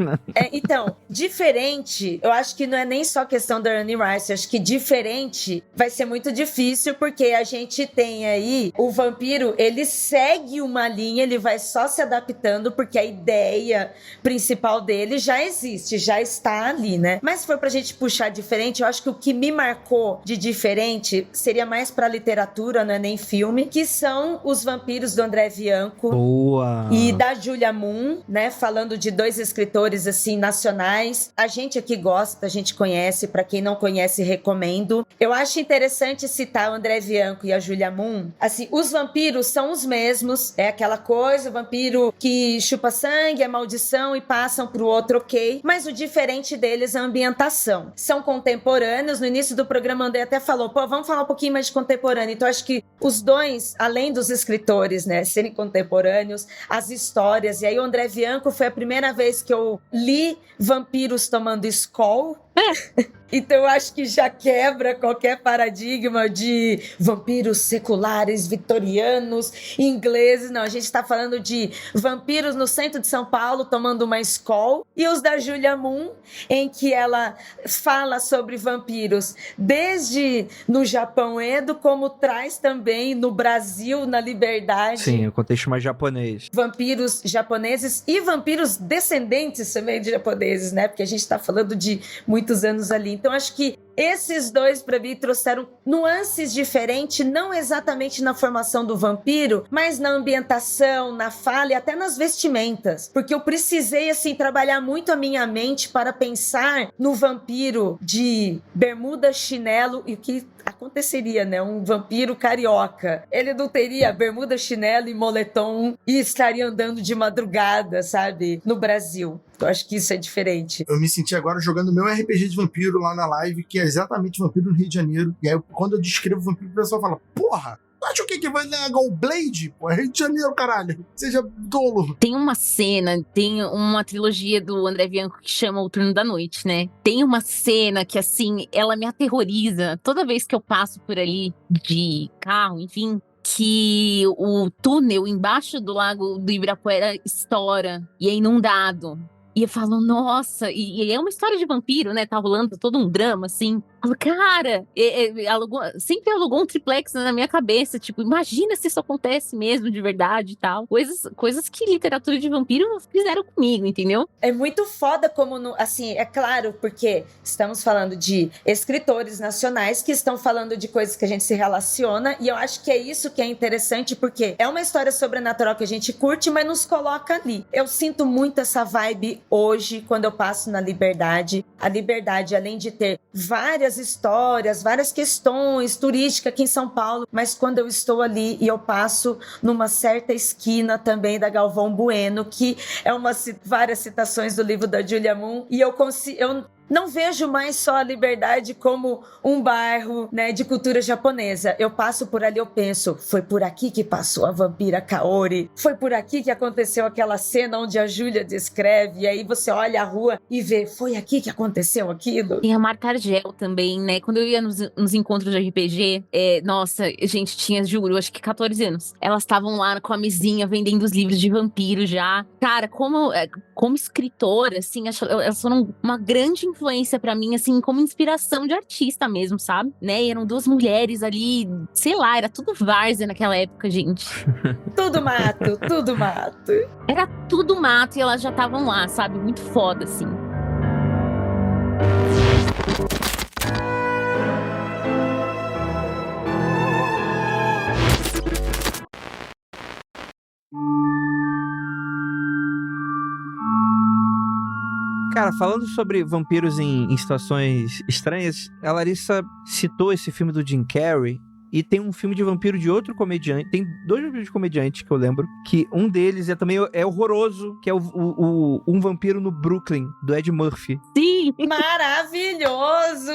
Então, diferente, eu acho que não é nem só questão da Anne Rice, eu acho que diferente vai ser muito difícil, porque a gente tem aí o vampiro, ele segue uma linha, ele vai só se adaptando, porque a ideia principal dele já existe, já está ali, né? Mas se for pra gente puxar diferente, eu acho que o que me marcou de diferente seria mais pra literatura, não é nem filme, que são os vampiros do André Bianco. Boa! E da Julia Moon, né? Falando de 2 escritores, assim, nacionais. A gente aqui gosta, a gente conhece. Pra quem não conhece, recomendo. Eu acho interessante citar o André Bianco e a Julia Moon. Assim, os vampiros são os mesmos. É aquela coisa, o vampiro que chupa sangue, é maldição e passam pro outro, ok. Mas o diferente deles é a ambientação. São contemporâneos. No início do programa, o André até falou, vamos falar um pouquinho mais de contemporâneo. Então, acho que os dois, além dos escritores, né, serem contemporâneos, as histórias. E aí o André Bianco foi a primeira vez que eu li vampiros tomando Skol. Então eu acho que já quebra qualquer paradigma de vampiros seculares, vitorianos, ingleses. Não, a gente tá falando de vampiros no centro de São Paulo tomando uma Skol. E os da Julia Moon, em que ela fala sobre vampiros desde no Japão Edo, como traz também no Brasil, na Liberdade. Sim, o contexto mais japonês. Vampiros japoneses e vampiros descendentes também de japoneses, né? Porque a gente tá falando de muitos anos ali. Então, acho que esses dois, pra mim, trouxeram nuances diferentes, não exatamente na formação do vampiro, mas na ambientação, na fala e até nas vestimentas. Porque eu precisei, assim, trabalhar muito a minha mente para pensar no vampiro de bermuda, chinelo e o que aconteceria, né? Um vampiro carioca. Ele não teria bermuda, chinelo e moletom e estaria andando de madrugada, sabe? No Brasil. Eu acho que isso é diferente. Eu me senti agora jogando meu RPG de vampiro lá na live, que é exatamente vampiro no Rio de Janeiro. E aí, quando eu descrevo vampiro, o pessoal fala, porra, tu acha o que vai negar o Blade? Pô, é Rio de Janeiro, caralho. Seja tolo. Tem uma cena, tem uma trilogia do André Bianco que chama O Turno da Noite, né? Tem uma cena que, assim, ela me aterroriza toda vez que eu passo por ali de carro, enfim, que o túnel embaixo do lago do Ibirapuera estoura e é inundado. E eu falo, nossa, e é uma história de vampiro, né? Tá rolando todo um drama, assim. Eu falo, cara, sempre alugou um triplex na minha cabeça. Tipo, imagina se isso acontece mesmo de verdade e tal. Coisas que literatura de vampiro fizeram comigo, entendeu? É muito foda como, assim, é claro, porque estamos falando de escritores nacionais que estão falando de coisas que a gente se relaciona. E eu acho que é isso que é interessante, porque é uma história sobrenatural que a gente curte, mas nos coloca ali. Eu sinto muito essa vibe hoje, quando eu passo na Liberdade. A Liberdade, além de ter várias histórias, várias questões turísticas aqui em São Paulo, mas quando eu estou ali e eu passo numa certa esquina também da Galvão Bueno, que é várias citações do livro da Julia Moon, e eu não vejo mais só a Liberdade como um bairro, né, de cultura japonesa. Eu passo por ali, eu penso, foi por aqui que passou a vampira Kaori, foi por aqui que aconteceu aquela cena onde a Júlia descreve, e aí você olha a rua e vê, foi aqui que aconteceu aquilo. Tem a Marta Argel também, né? Quando eu ia nos encontros de RPG, nossa, gente, tinha, juro, acho que 14 anos. Elas estavam lá com a mesinha vendendo os livros de vampiro já. Cara, como escritora, assim, elas foram uma grande influência pra mim, assim, como inspiração de artista mesmo, sabe? Né? E eram 2 mulheres ali, sei lá, era tudo várzea naquela época, gente. Tudo mato, tudo mato. Era tudo mato e elas já estavam lá, sabe? Muito foda, assim. Cara, falando sobre vampiros em situações estranhas, a Larissa citou esse filme do Jim Carrey. E tem um filme de vampiro de outro comediante. Tem 2 vampiros de comediante que eu lembro. Que um deles também é horroroso. Que é Um Vampiro no Brooklyn, do Ed Murphy. Sim! Maravilhoso!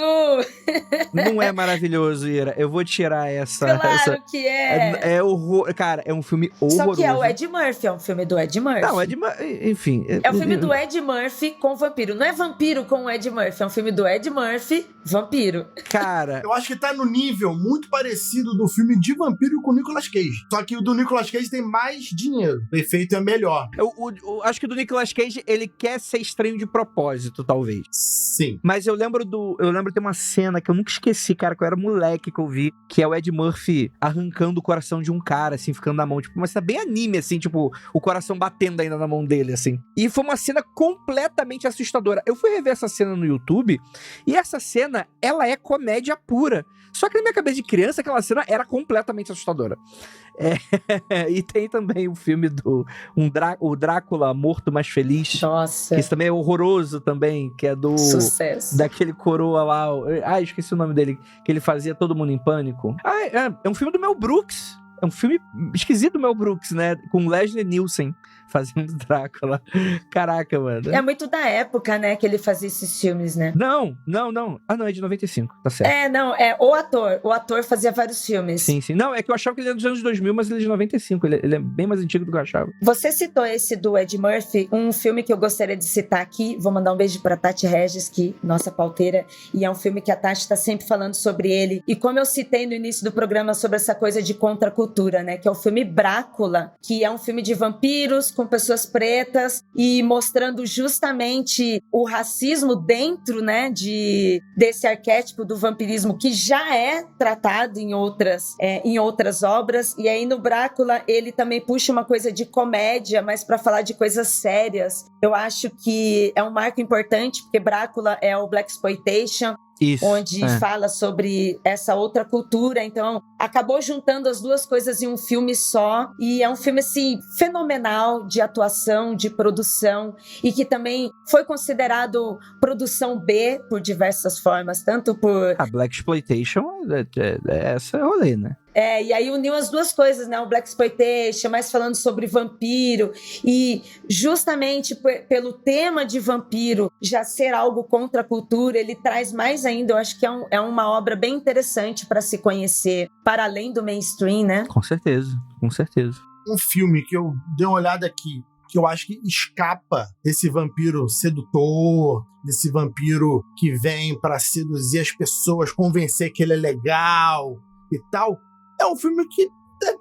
Não é maravilhoso, Ira. Eu vou tirar essa... Claro que é! É horror... Cara, é um filme horroroso. Só que é o Ed Murphy, é um filme do Ed Murphy. Não, Ed Murphy... Enfim... É o filme do Ed Murphy com vampiro. Não é vampiro com o Ed Murphy. É um filme do Ed Murphy, vampiro. Cara... Eu acho que tá no nível muito parecido parecido do filme de vampiro com o Nicolas Cage. Só que o do Nicolas Cage tem mais dinheiro. O efeito é melhor. Acho que o do Nicolas Cage, ele quer ser estranho de propósito, talvez. Sim. Mas eu lembro de uma cena que eu nunca esqueci, cara, que eu era moleque que eu vi, que é o Ed Murphy arrancando o coração de um cara, assim, ficando na mão. Tipo, uma cena bem anime, assim, tipo, o coração batendo ainda na mão dele, assim. E foi uma cena completamente assustadora. Eu fui rever essa cena no YouTube, e essa cena, ela é comédia pura. Só que na minha cabeça de criança, aquela cena era completamente assustadora. E tem também o filme o Drácula Morto Mais Feliz. Nossa. Que esse também é horroroso também, que é do... Sucesso. Daquele coroa lá. Esqueci o nome dele. Que ele fazia Todo Mundo em Pânico. É um filme do Mel Brooks. É um filme esquisito do Mel Brooks, né? Com Leslie Nielsen fazendo Drácula. Caraca, mano. É muito da época, né, que ele fazia esses filmes, né? Não. Ah, não, é de 95, tá certo. O ator. O ator fazia vários filmes. Sim. Não, é que eu achava que ele era dos anos 2000, mas ele é de 95. Ele é bem mais antigo do que eu achava. Você citou esse do Ed Murphy, um filme que eu gostaria de citar aqui. Vou mandar um beijo pra Tati Regis, que nossa pauteira, e é um filme que a Tati tá sempre falando sobre ele. E como eu citei no início do programa sobre essa coisa de contracultura, né, que é o filme Drácula, que é um filme de vampiros com pessoas pretas e mostrando justamente o racismo dentro, né, desse arquétipo do vampirismo que já é tratado em outras obras. E aí no Drácula ele também puxa uma coisa de comédia, mas para falar de coisas sérias. Eu acho que é um marco importante, porque Drácula é o Blaxploitation, Isso, onde fala sobre essa outra cultura. Então, acabou juntando as duas coisas em um filme só. E é um filme, assim, fenomenal de atuação, de produção. E que também foi considerado produção B por diversas formas. Tanto por... A Blaxploitation, essa é o rolê, né? E aí uniu as duas coisas, né? O Blaxploitation, mais falando sobre vampiro. E justamente pelo tema de vampiro já ser algo contra a cultura, ele traz mais ainda. Eu acho que é uma obra bem interessante para se conhecer, para além do mainstream, né? Com certeza. Um filme que eu dei uma olhada aqui, que eu acho que escapa desse vampiro sedutor, desse vampiro que vem para seduzir as pessoas, convencer que ele é legal e tal. É um filme que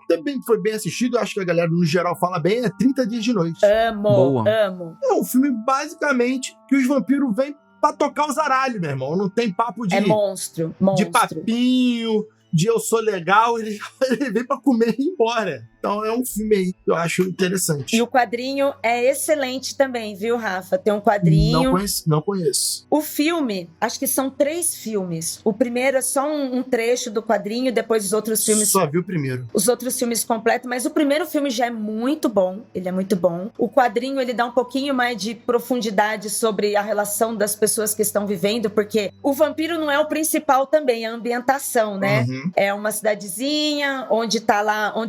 também foi bem assistido, eu acho que a galera no geral fala bem, é 30 Dias de Noite. Amo. É um filme basicamente que os vampiros vêm pra tocar o zaralho, meu irmão. Não tem papo de... É monstro. De papinho, de eu sou legal, ele vem pra comer e ir embora. Então é um filme aí que eu acho interessante. E o quadrinho é excelente também, viu, Rafa? Tem um quadrinho... Não conheço. O filme, acho que são 3 filmes. O primeiro é só um trecho do quadrinho, depois os outros filmes... Só vi o primeiro. Os outros filmes completos, mas o primeiro filme já é muito bom. Ele é muito bom. O quadrinho, ele dá um pouquinho mais de profundidade sobre a relação das pessoas que estão vivendo, porque o vampiro não é o principal também, é a ambientação, né? Uhum. É uma cidadezinha, onde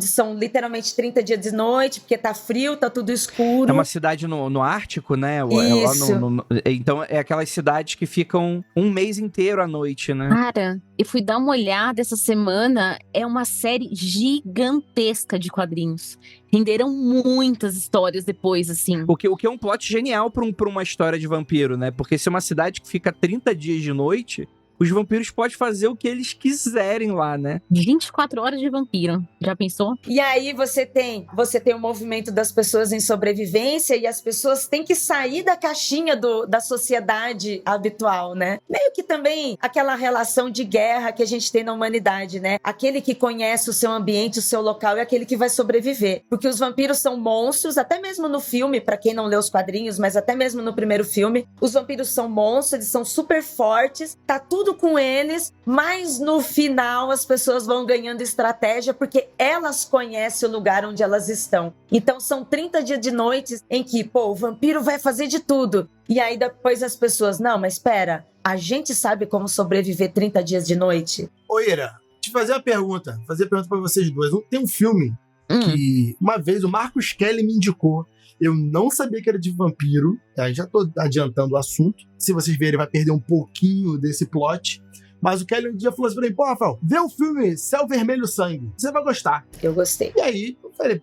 são literalmente 30 dias de noite, porque tá frio, tá tudo escuro. É uma cidade no Ártico, né? Isso. Então é aquelas cidades que ficam um mês inteiro à noite, né? Cara, eu fui dar uma olhada essa semana, é uma série gigantesca de quadrinhos. Renderam muitas histórias depois, assim. O que é um plot genial pra uma história de vampiro, né? Porque se é uma cidade que fica 30 dias de noite, os vampiros podem fazer o que eles quiserem lá, né? 24 horas de vampiro. Já pensou? E aí você tem o movimento das pessoas em sobrevivência e as pessoas têm que sair da caixinha da sociedade habitual, né? Meio que também aquela relação de guerra que a gente tem na humanidade, né? Aquele que conhece o seu ambiente, o seu local, é aquele que vai sobreviver. Porque os vampiros são monstros, até mesmo no filme, pra quem não leu os quadrinhos, mas até mesmo no primeiro filme, os vampiros são monstros, eles são super fortes, tá tudo com eles, mas no final as pessoas vão ganhando estratégia porque elas conhecem o lugar onde elas estão. Então são 30 dias de noites em que, o vampiro vai fazer de tudo. E aí depois as pessoas, não, mas espera, a gente sabe como sobreviver 30 dias de noite? Ô, Ira, te fazer uma pergunta pra vocês dois. Tem um filme que uma vez o Marcos Kelly me indicou. Eu não sabia que era de vampiro. Já tô adiantando o assunto. Se vocês verem, vai perder um pouquinho desse plot. Mas o Kelly um dia falou assim pra mim, Rafael, vê o filme Céu Vermelho Sangue. Você vai gostar. Eu gostei. E aí, eu falei,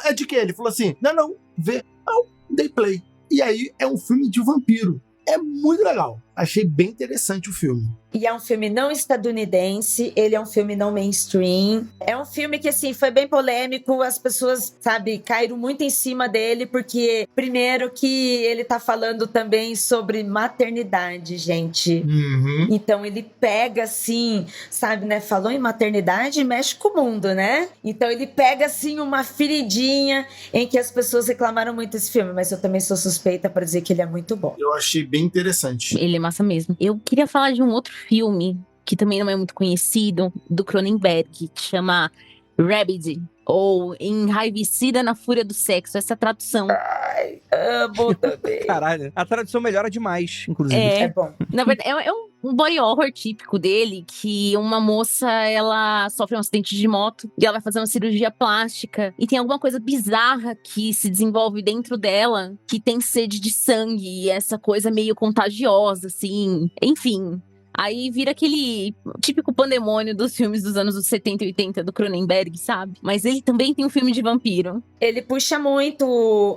é de que? Ele falou assim, não, vê. Não, dei play. E aí, é um filme de vampiro. É muito legal. Achei bem interessante o filme. E é um filme não estadunidense, ele é um filme não mainstream. É um filme que, assim, foi bem polêmico, as pessoas, sabe, caíram muito em cima dele, porque, primeiro, que ele tá falando também sobre maternidade, gente. Uhum. Então, ele pega, assim, sabe, né, falou em maternidade, mexe com o mundo, né? Então, ele pega, assim, uma feridinha em que as pessoas reclamaram muito desse filme, mas eu também sou suspeita pra dizer que ele é muito bom. Eu achei bem interessante. Ele é massa mesmo. Eu queria falar de um outro filme, que também não é muito conhecido, do Cronenberg, que chama Rabid, ou Enraivecida na Fúria do Sexo. Essa é a tradução. Ai, amo também. Caralho, a tradução melhora demais, inclusive. É bom. Na verdade, é um body horror típico dele, que uma moça, ela sofre um acidente de moto e ela vai fazer uma cirurgia plástica e tem alguma coisa bizarra que se desenvolve dentro dela, que tem sede de sangue e essa coisa meio contagiosa, assim. Enfim. Aí vira aquele típico pandemônio dos filmes dos anos 70 e 80 do Cronenberg, sabe? Mas ele também tem um filme de vampiro. Ele puxa muito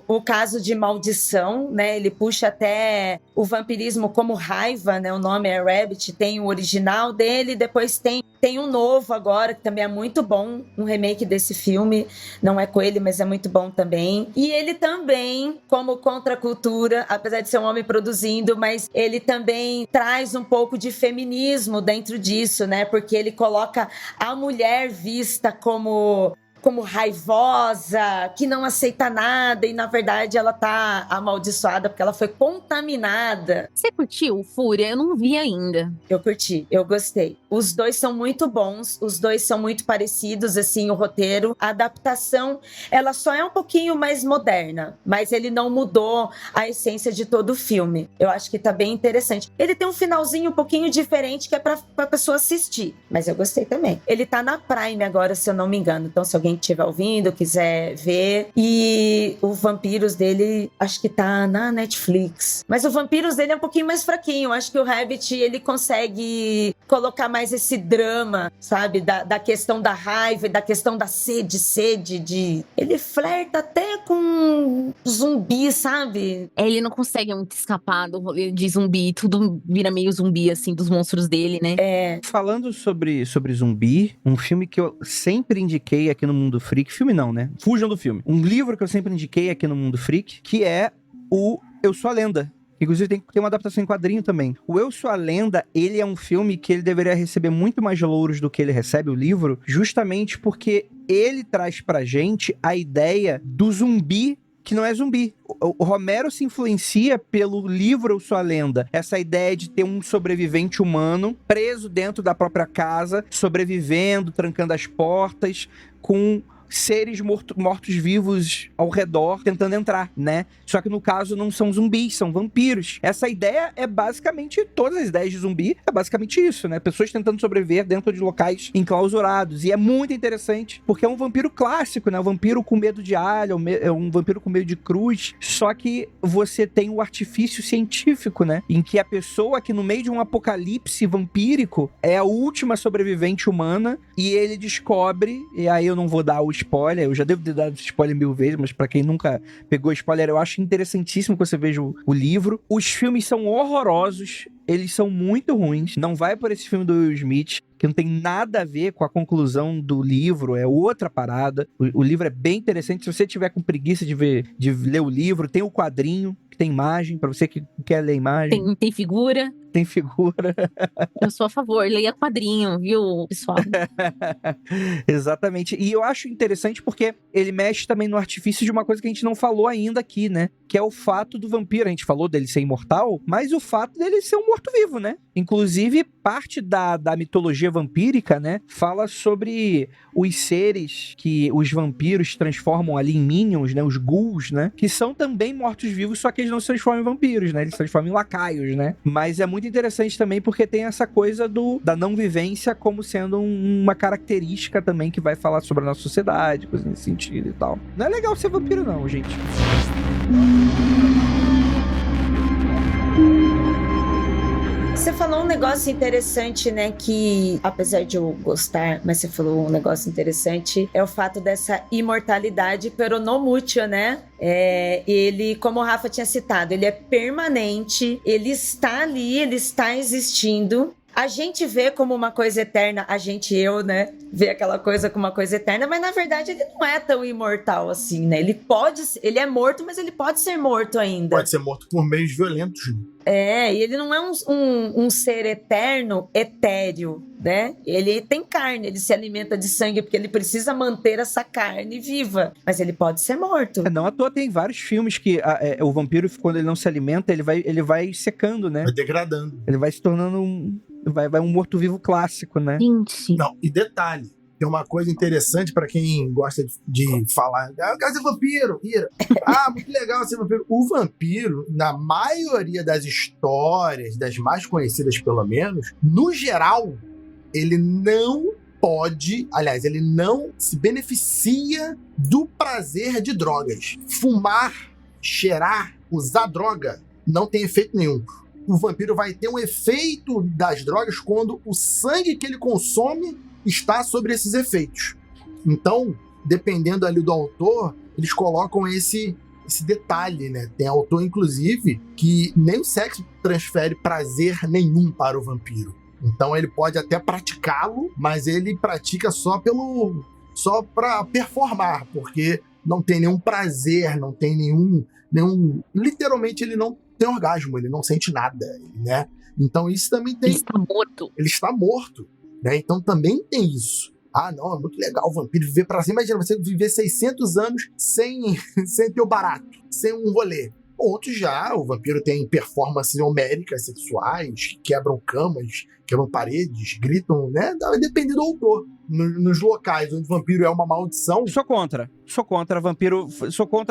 o caso de maldição, né? Ele puxa até o vampirismo como raiva, né? O nome é Rabbit, tem o original dele, depois tem um novo agora, que também é muito bom, um remake desse filme. Não é com ele, mas é muito bom também. E ele também, como contracultura, apesar de ser um homem produzindo, mas ele também traz um pouco de feminismo dentro disso, né? Porque ele coloca a mulher vista como raivosa, que não aceita nada e na verdade ela tá amaldiçoada porque ela foi contaminada. Você curtiu Fúria? Eu não vi ainda. Eu curti, eu gostei. Os dois são muito bons, os dois são muito parecidos, assim, o roteiro. A adaptação, ela só é um pouquinho mais moderna, mas ele não mudou a essência de todo o filme. Eu acho que tá bem interessante. Ele tem um finalzinho um pouquinho diferente que é pra pessoa assistir, mas eu gostei também. Ele tá na Prime agora, se eu não me engano, então se alguém estiver ouvindo, quiser ver. E o Vampiros dele, acho que tá na Netflix. Mas o Vampiros dele é um pouquinho mais fraquinho. Acho que o Rabbit, ele consegue colocar mais esse drama, sabe? Da questão da raiva e da questão da sede de... Ele flerta até com zumbi, sabe? Ele não consegue muito escapar do rolê de zumbi. Tudo vira meio zumbi, assim, dos monstros dele, né? É. Falando sobre zumbi, um filme que eu sempre indiquei aqui no Mundo Freak, filme não, né? Fujam do filme. Um livro que eu sempre indiquei aqui no Mundo Freak, que é o Eu Sou a Lenda. Inclusive tem uma adaptação em quadrinho também. O Eu Sou a Lenda, ele é um filme que ele deveria receber muito mais louros do que ele recebe, o livro, justamente porque ele traz pra gente a ideia do zumbi que não é zumbi. O Romero se influencia pelo livro Eu Sou a Lenda. Essa ideia de ter um sobrevivente humano preso dentro da própria casa, sobrevivendo, trancando as portas, com seres mortos-vivos ao redor tentando entrar, né? Só que no caso não são zumbis, são vampiros. Essa ideia é basicamente, todas as ideias de zumbi é basicamente isso, né? Pessoas tentando sobreviver dentro de locais enclausurados. E é muito interessante, porque é um vampiro clássico, né? Um vampiro com medo de alho, é um vampiro com medo de cruz. Só que você tem o artifício científico, né? Em que a pessoa que no meio de um apocalipse vampírico é a última sobrevivente humana e ele descobre, e aí eu não vou dar o spoiler, eu já devo ter dado spoiler 1000 vezes, mas pra quem nunca pegou spoiler, eu acho interessantíssimo que você veja o livro. Os filmes são horrorosos, eles são muito ruins, não vai por esse filme do Will Smith, que não tem nada a ver com a conclusão do livro, é outra parada. O livro é bem interessante, se você tiver com preguiça de ler o livro, tem o quadrinho, que tem imagem, pra você que quer ler imagem. Tem figura. Tem figura. Eu sou a favor, leia quadrinho, viu, pessoal? Exatamente. E eu acho interessante porque ele mexe também no artifício de uma coisa que a gente não falou ainda aqui, né? Que é o fato do vampiro. A gente falou dele ser imortal, mas o fato dele ser um morto-vivo, né? Inclusive, parte da mitologia vampírica, né? Fala sobre os seres que os vampiros transformam ali em minions, né? Os ghouls, né? Que são também mortos-vivos, só que eles não se transformam em vampiros, né? Eles se transformam em lacaios, né? Mas é muito interessante também porque tem essa coisa da não vivência como sendo uma característica também que vai falar sobre a nossa sociedade, coisa nesse sentido e tal. Não é legal ser vampiro não, gente. Você falou um negócio interessante, né? Que, apesar de eu gostar, mas você falou um negócio interessante, é o fato dessa imortalidade pero no mucho, né? Ele, como o Rafa tinha citado, ele é permanente, ele está ali, ele está existindo. A gente vê como uma coisa eterna, eu, né? Vê aquela coisa como uma coisa eterna, mas na verdade ele não é tão imortal assim, né? Ele é morto, mas ele pode ser morto ainda. Pode ser morto por meios violentos. E ele não é um ser eterno, etéreo, né? Ele tem carne, ele se alimenta de sangue porque ele precisa manter essa carne viva, mas ele pode ser morto. Não à toa tem vários filmes que o vampiro, quando ele não se alimenta, ele vai secando, né? Vai degradando. Ele vai se tornando um morto-vivo clássico, né? Gente. Não, e detalhe, tem uma coisa interessante pra quem gosta de falar. Eu quero ser vampiro, Ira. Muito legal ser vampiro. O vampiro, na maioria das histórias, das mais conhecidas pelo menos, no geral, ele não pode, aliás, ele não se beneficia do prazer de drogas. Fumar, cheirar, usar droga, não tem efeito nenhum. O vampiro vai ter um efeito das drogas quando o sangue que ele consome está sobre esses efeitos. Então, dependendo ali do autor, eles colocam esse detalhe, né? Tem autor, inclusive, que nem o sexo transfere prazer nenhum para o vampiro. Então ele pode até praticá-lo, mas ele pratica só para performar, porque não tem nenhum prazer, não tem nenhum... Literalmente ele não tem orgasmo, ele não sente nada, né? Então isso também tem... Ele está morto. Ele está morto, né? Então também tem isso. Não, é muito legal o vampiro viver pra cima. Imagina você viver 600 anos sem ter o barato, sem um rolê. Outros já, o vampiro tem performances homéricas sexuais, quebram camas, quebram paredes, gritam, né? Vai depender do autor. Nos locais onde o vampiro é uma maldição... Sou contra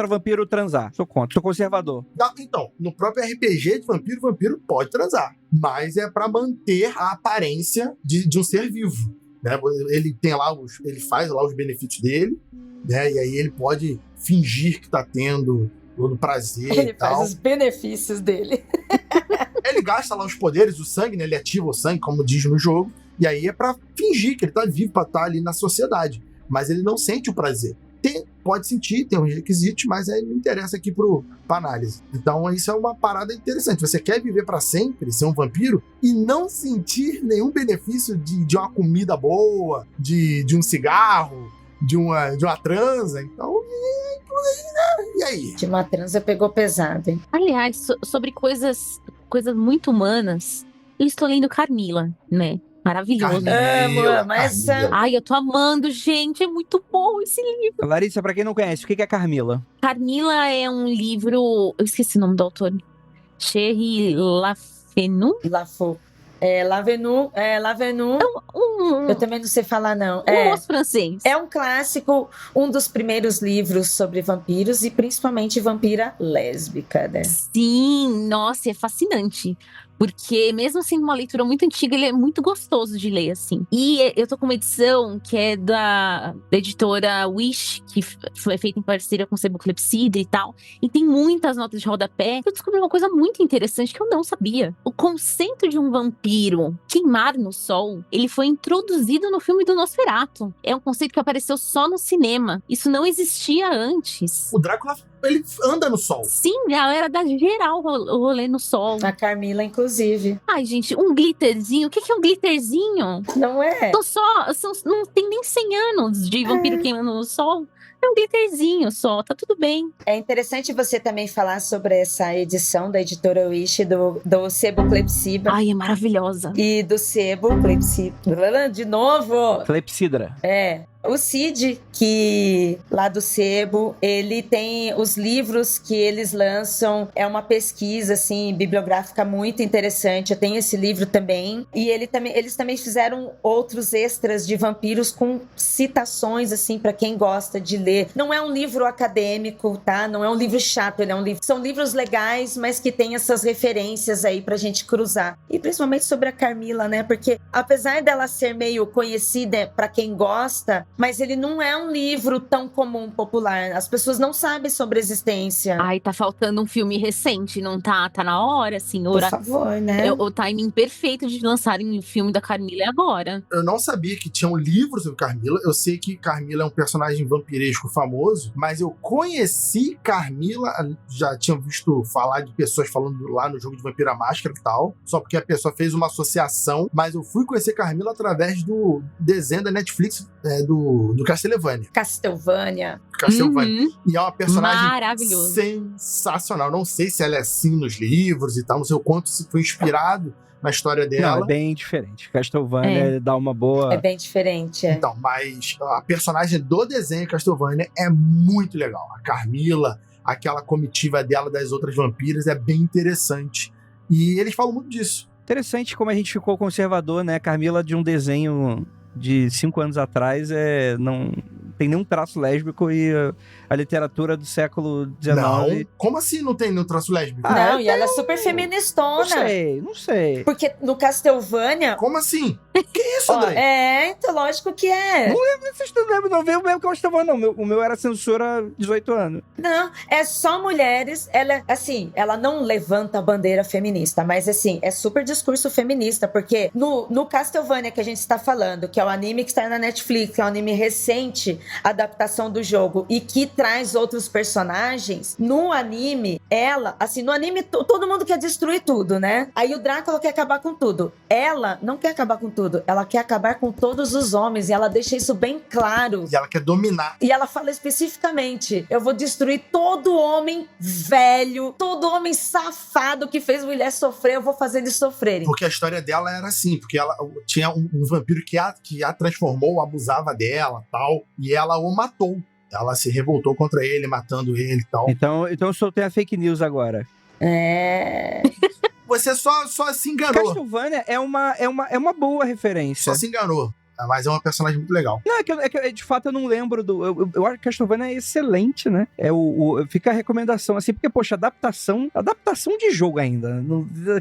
vampiro transar. Sou conservador. Então, no próprio RPG de vampiro, o vampiro pode transar. Mas é pra manter a aparência de um ser vivo. Né? Ele faz lá os benefícios dele, né? E aí ele pode fingir que tá tendo todo prazer ele e tal. faz os benefícios dele. Ele gasta lá os poderes, o sangue, né? Ele ativa o sangue, como diz no jogo, e aí é pra fingir que ele tá vivo, pra estar ali na sociedade. Mas ele não sente o prazer. Pode sentir, tem uns requisitos, mas aí não interessa aqui pra análise. Então isso é uma parada interessante. Você quer viver pra sempre, ser um vampiro, e não sentir nenhum benefício de uma comida boa, de um cigarro, de uma transa. Então, e aí? De uma transa pegou pesado, hein? Aliás, sobre coisas muito humanas, eu estou lendo Carmila, né? Maravilhoso. Carmila, mas... Ai, eu tô amando, gente. É muito bom esse livro. Larissa, pra quem não conhece, o que é Carmila? Carmila é um livro... Eu esqueci o nome do autor. Thierry Lafenu? Lavenu. Eu também não sei falar, não. Moço francês. É um clássico, um dos primeiros livros sobre vampiros e principalmente vampira lésbica, né? Sim, nossa, é fascinante. Porque mesmo sendo uma leitura muito antiga, ele é muito gostoso de ler, assim. E eu tô com uma edição que é da editora Wish, que foi feita em parceria com o Sebo Clepsidra e tal. E tem muitas notas de rodapé. Eu descobri uma coisa muito interessante que eu não sabia. O conceito de um vampiro queimar no sol, ele foi introduzido no filme do Nosferatu. É um conceito que apareceu só no cinema. Isso não existia antes. O Drácula, ele anda no sol. Sim, a galera dá geral o rolê no sol. A Carmila, inclusive. Ai, gente, um glitterzinho. O que é um glitterzinho? Não é? Não tem nem 100 anos de vampiro queimando no sol. É um glitterzinho só, tá tudo bem. É interessante você também falar sobre essa edição da editora Wish do Sebo Clepsidra. Ai, é maravilhosa. E do Sebo Clepsidra. De novo! Clepsidra. O Cid, que lá do Sebo, ele tem os livros que eles lançam, é uma pesquisa, assim, bibliográfica muito interessante. Eu tenho esse livro também. E eles também fizeram outros extras de vampiros com citações, assim, para quem gosta de ler. Não é um livro acadêmico, tá? Não é um livro chato, são livros legais, mas que tem essas referências aí pra gente cruzar. E principalmente sobre a Carmila, né? Porque apesar dela ser meio conhecida pra quem gosta, Mas ele não é um livro tão comum, popular. As pessoas não sabem sobre a existência. Ai, tá faltando um filme recente, não tá? Tá na hora, senhora. Por favor, né? O timing perfeito de lançarem o filme da Carmila é agora. Eu não sabia que tinha um livro sobre Carmila. Eu sei que Carmila é um personagem vampiresco famoso, mas eu conheci Carmila, já tinha visto falar de pessoas falando lá no jogo de Vampira Máscara e tal, só porque a pessoa fez uma associação, mas eu fui conhecer Carmila através do desenho da Netflix do Castlevania. Castlevania. E é uma personagem maravilhoso, sensacional. Não sei se ela é assim nos livros e tal, não sei o quanto se foi inspirado na história dela. Não, é bem diferente. Castlevania dá uma boa... É bem diferente, Então, mas a personagem do desenho Castlevania é muito legal. A Carmila, aquela comitiva dela das outras vampiras é bem interessante. E eles falam muito disso. Interessante como a gente ficou conservador, né? Carmila de um desenho de 5 anos atrás não tem nenhum traço lésbico e a literatura do século XIX... Não, como assim não tem nenhum traço lésbico? Não, e ela é super feministona. Não sei. Porque no Castlevania... Como assim? Que isso, André? Então lógico que é. Vocês não lembram, não veio o mesmo Castlevania, não. O meu era censura 18 anos. Não, é só mulheres. Ela, assim, ela não levanta a bandeira feminista, mas, assim, é super discurso feminista, porque no Castlevania que a gente está falando, que é o anime que está na Netflix, que é um anime recente, adaptação do jogo, e que traz outros personagens, no anime, ela, assim, no anime todo mundo quer destruir tudo, né? Aí o Drácula quer acabar com tudo. Ela não quer acabar com tudo, ela quer acabar com todos os homens, e ela deixa isso bem claro. E ela quer dominar. E ela fala especificamente, eu vou destruir todo homem velho, todo homem safado que fez mulher sofrer, eu vou fazer eles sofrerem. Porque a história dela era assim, porque ela tinha um vampiro que a transformou, abusava dela e tal, e ela o matou. Ela se revoltou contra ele, matando ele e tal. Então eu soltei a fake news agora. Você só se enganou. Castlevania é uma boa referência. Só se enganou. Mas é uma personagem muito legal. Não, é que de fato eu não lembro eu acho que Castlevania é excelente, né? Fica a recomendação, assim, porque, poxa, adaptação de jogo ainda.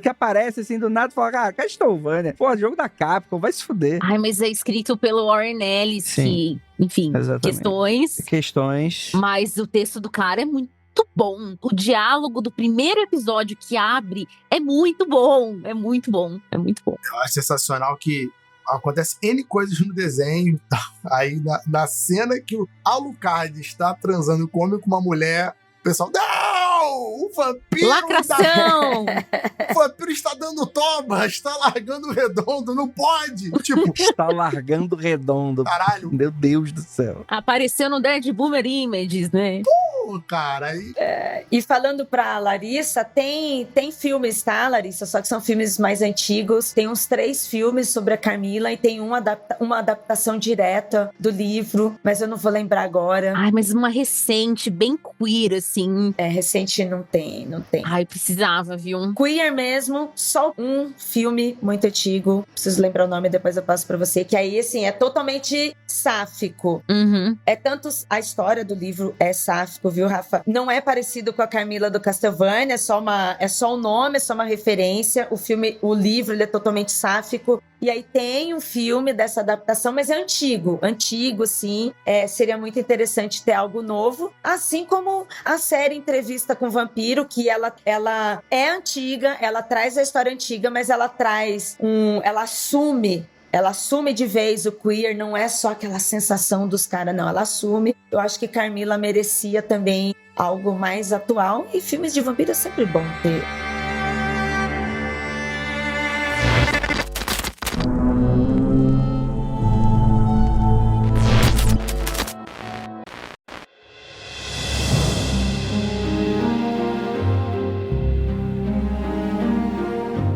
Que aparece assim do nada e fala, Castlevania, pô, jogo da Capcom, vai se fuder. Ai, mas é escrito pelo Warren Ellis, Sim. que, enfim, Exatamente. Questões. Mas o texto do cara é muito bom. O diálogo do primeiro episódio que abre é muito bom. É muito bom. É muito bom. Eu acho sensacional que acontece N coisas no desenho. Aí, na cena que o Alucard está transando com uma mulher, o pessoal, não! O vampiro... Lacração! O vampiro está dando toba, está largando o redondo, não pode! Tipo... Está largando o redondo. Caralho. Meu Deus do céu. Apareceu no Dead Boomer Images, né? Pô, cara. E falando pra Larissa, tem filmes, tá, Larissa? Só que são filmes mais antigos. Tem uns 3 filmes sobre a Carmila e tem uma adaptação direta do livro, mas eu não vou lembrar agora. Ai, mas uma recente, bem queer, assim. Recente não tem. Ai, precisava, viu? Queer mesmo, só um filme muito antigo. Preciso lembrar o nome, depois eu passo pra você. Que aí, assim, é totalmente sáfico. Uhum. É tanto a história do livro é sáfico, viu, Rafa? Não é parecido com a Carmila do Castlevania, é só um nome, é só uma referência. O livro, ele é totalmente sáfico. E aí tem um filme dessa adaptação, mas é antigo, sim. Seria muito interessante ter algo novo. Assim como a série Entrevista com o Vampiro, que ela é antiga, ela traz a história antiga, mas ela traz ela assume de vez o queer, não é só aquela sensação dos caras, não, ela assume. Eu acho que Carmila merecia também algo mais atual, e filmes de vampiro é sempre bom ter.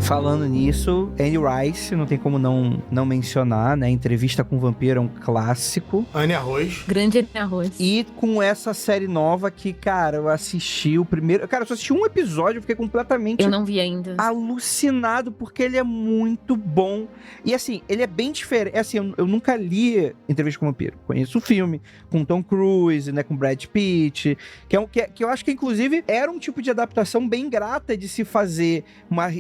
Falando nisso, Anne Rice, não tem como não mencionar, né? Entrevista com o Vampiro é um clássico. Anne Arroz. Grande Anne Arroz. E com essa série nova que, cara, eu assisti o primeiro... Cara, eu só assisti um episódio, eu fiquei completamente... Eu não vi ainda. Alucinado, porque ele é muito bom. E, assim, ele é bem diferente. Assim, eu nunca li Entrevista com o Vampiro. Conheço o filme com Tom Cruise, né? Com Brad Pitt. Que eu acho que, inclusive, era um tipo de adaptação bem grata de se fazer,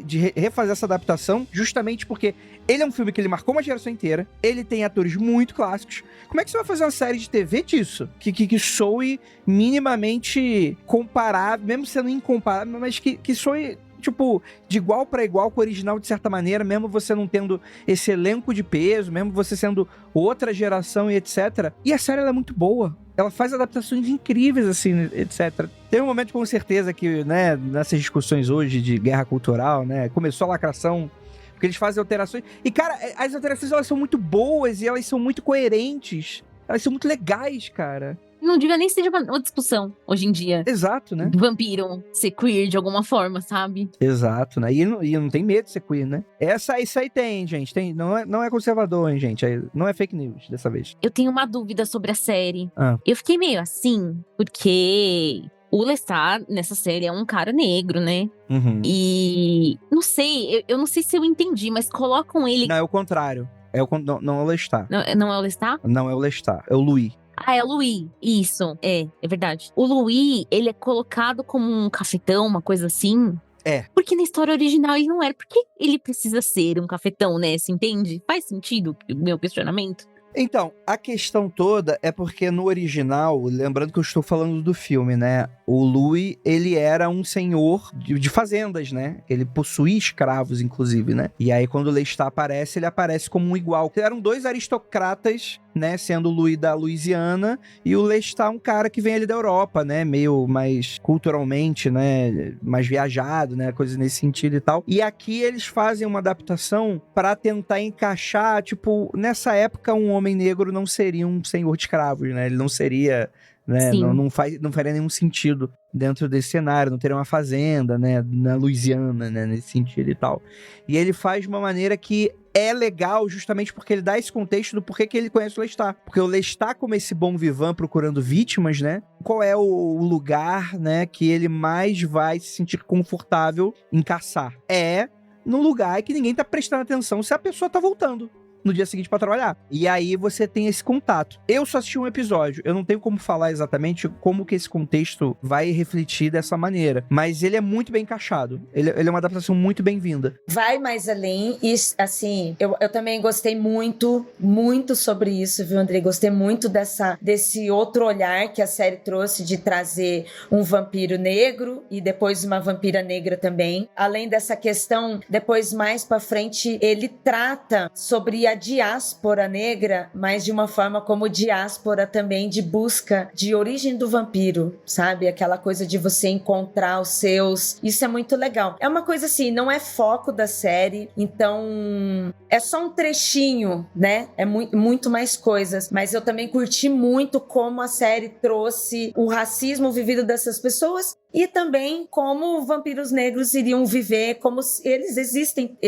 de refazer fazer essa adaptação, justamente porque ele é um filme que ele marcou uma geração inteira, ele tem atores muito clássicos. Como é que você vai fazer uma série de TV disso? Que soe minimamente comparável, mesmo sendo incomparável, mas que soe, tipo, de igual pra igual com o original, de certa maneira, mesmo você não tendo esse elenco de peso, mesmo você sendo outra geração e etc. E a série, ela é muito boa. Ela faz adaptações incríveis, assim, etc. Tem um momento, com certeza, que, né, nessas discussões hoje de guerra cultural, né, começou a lacração, porque eles fazem alterações. E, cara, as alterações, elas são muito boas e elas são muito coerentes. Elas são muito legais, cara. Não devia nem ser uma discussão hoje em dia. Exato, né? Vampiro ser queer de alguma forma, sabe? Exato, né? E não tem medo de ser queer, né? Isso aí tem, gente. Não é conservador, hein, gente? Não é fake news dessa vez. Eu tenho uma dúvida sobre a série. Ah. Eu fiquei meio assim, porque o Lestat, nessa série, é um cara negro, né? Uhum. E não sei, eu não sei se eu entendi, mas colocam ele... Não, é o contrário. Não é o Lestat. Não é o Lestat? Não é o Lestat, é o Louis. Ah, é o Louis. Isso, é verdade. O Louis, ele é colocado como um cafetão, uma coisa assim. É. Porque na história original ele não era. Por que ele precisa ser um cafetão, né? Você entende? Faz sentido o meu questionamento? Então, a questão toda é porque no original, lembrando que eu estou falando do filme, né? O Louis, ele era um senhor de fazendas, né? Ele possuía escravos, inclusive, né? E aí, quando o Lestat aparece, ele aparece como um igual. Eram dois aristocratas, né? Sendo o Louis da Louisiana e o Lestat um cara que vem ali da Europa, né? Meio mais culturalmente, né? Mais viajado, né? Coisas nesse sentido e tal. E aqui eles fazem uma adaptação para tentar encaixar, tipo, nessa época um homem negro não seria um senhor de escravos, né? Ele não seria, né? Não faria nenhum sentido dentro desse cenário, não teria uma fazenda, né? Na Louisiana, né? Nesse sentido e tal. E ele faz de uma maneira que é legal justamente porque ele dá esse contexto do porquê que ele conhece o Lestat. Porque o Lestat, como esse bom vivan procurando vítimas, né? Qual é o lugar, né? Que ele mais vai se sentir confortável em caçar? É no lugar que ninguém tá prestando atenção se a pessoa tá voltando no dia seguinte pra trabalhar. E aí você tem esse contato. Eu só assisti um episódio, eu não tenho como falar exatamente como que esse contexto vai refletir dessa maneira, mas ele é muito bem encaixado. Ele é uma adaptação muito bem-vinda. Vai mais além e, assim, eu também gostei muito sobre isso, viu, Andrei? Gostei muito desse outro olhar que a série trouxe de trazer um vampiro negro e depois uma vampira negra também. Além dessa questão, depois mais pra frente, ele trata sobre a diáspora negra, mas de uma forma como diáspora também de busca de origem do vampiro, sabe? Aquela coisa de você encontrar os seus. Isso é muito legal. É uma coisa assim, não é foco da série, então é só um trechinho, né? É muito mais coisas, mas eu também curti muito como a série trouxe o racismo vivido dessas pessoas e também como vampiros negros iriam viver, como eles existem,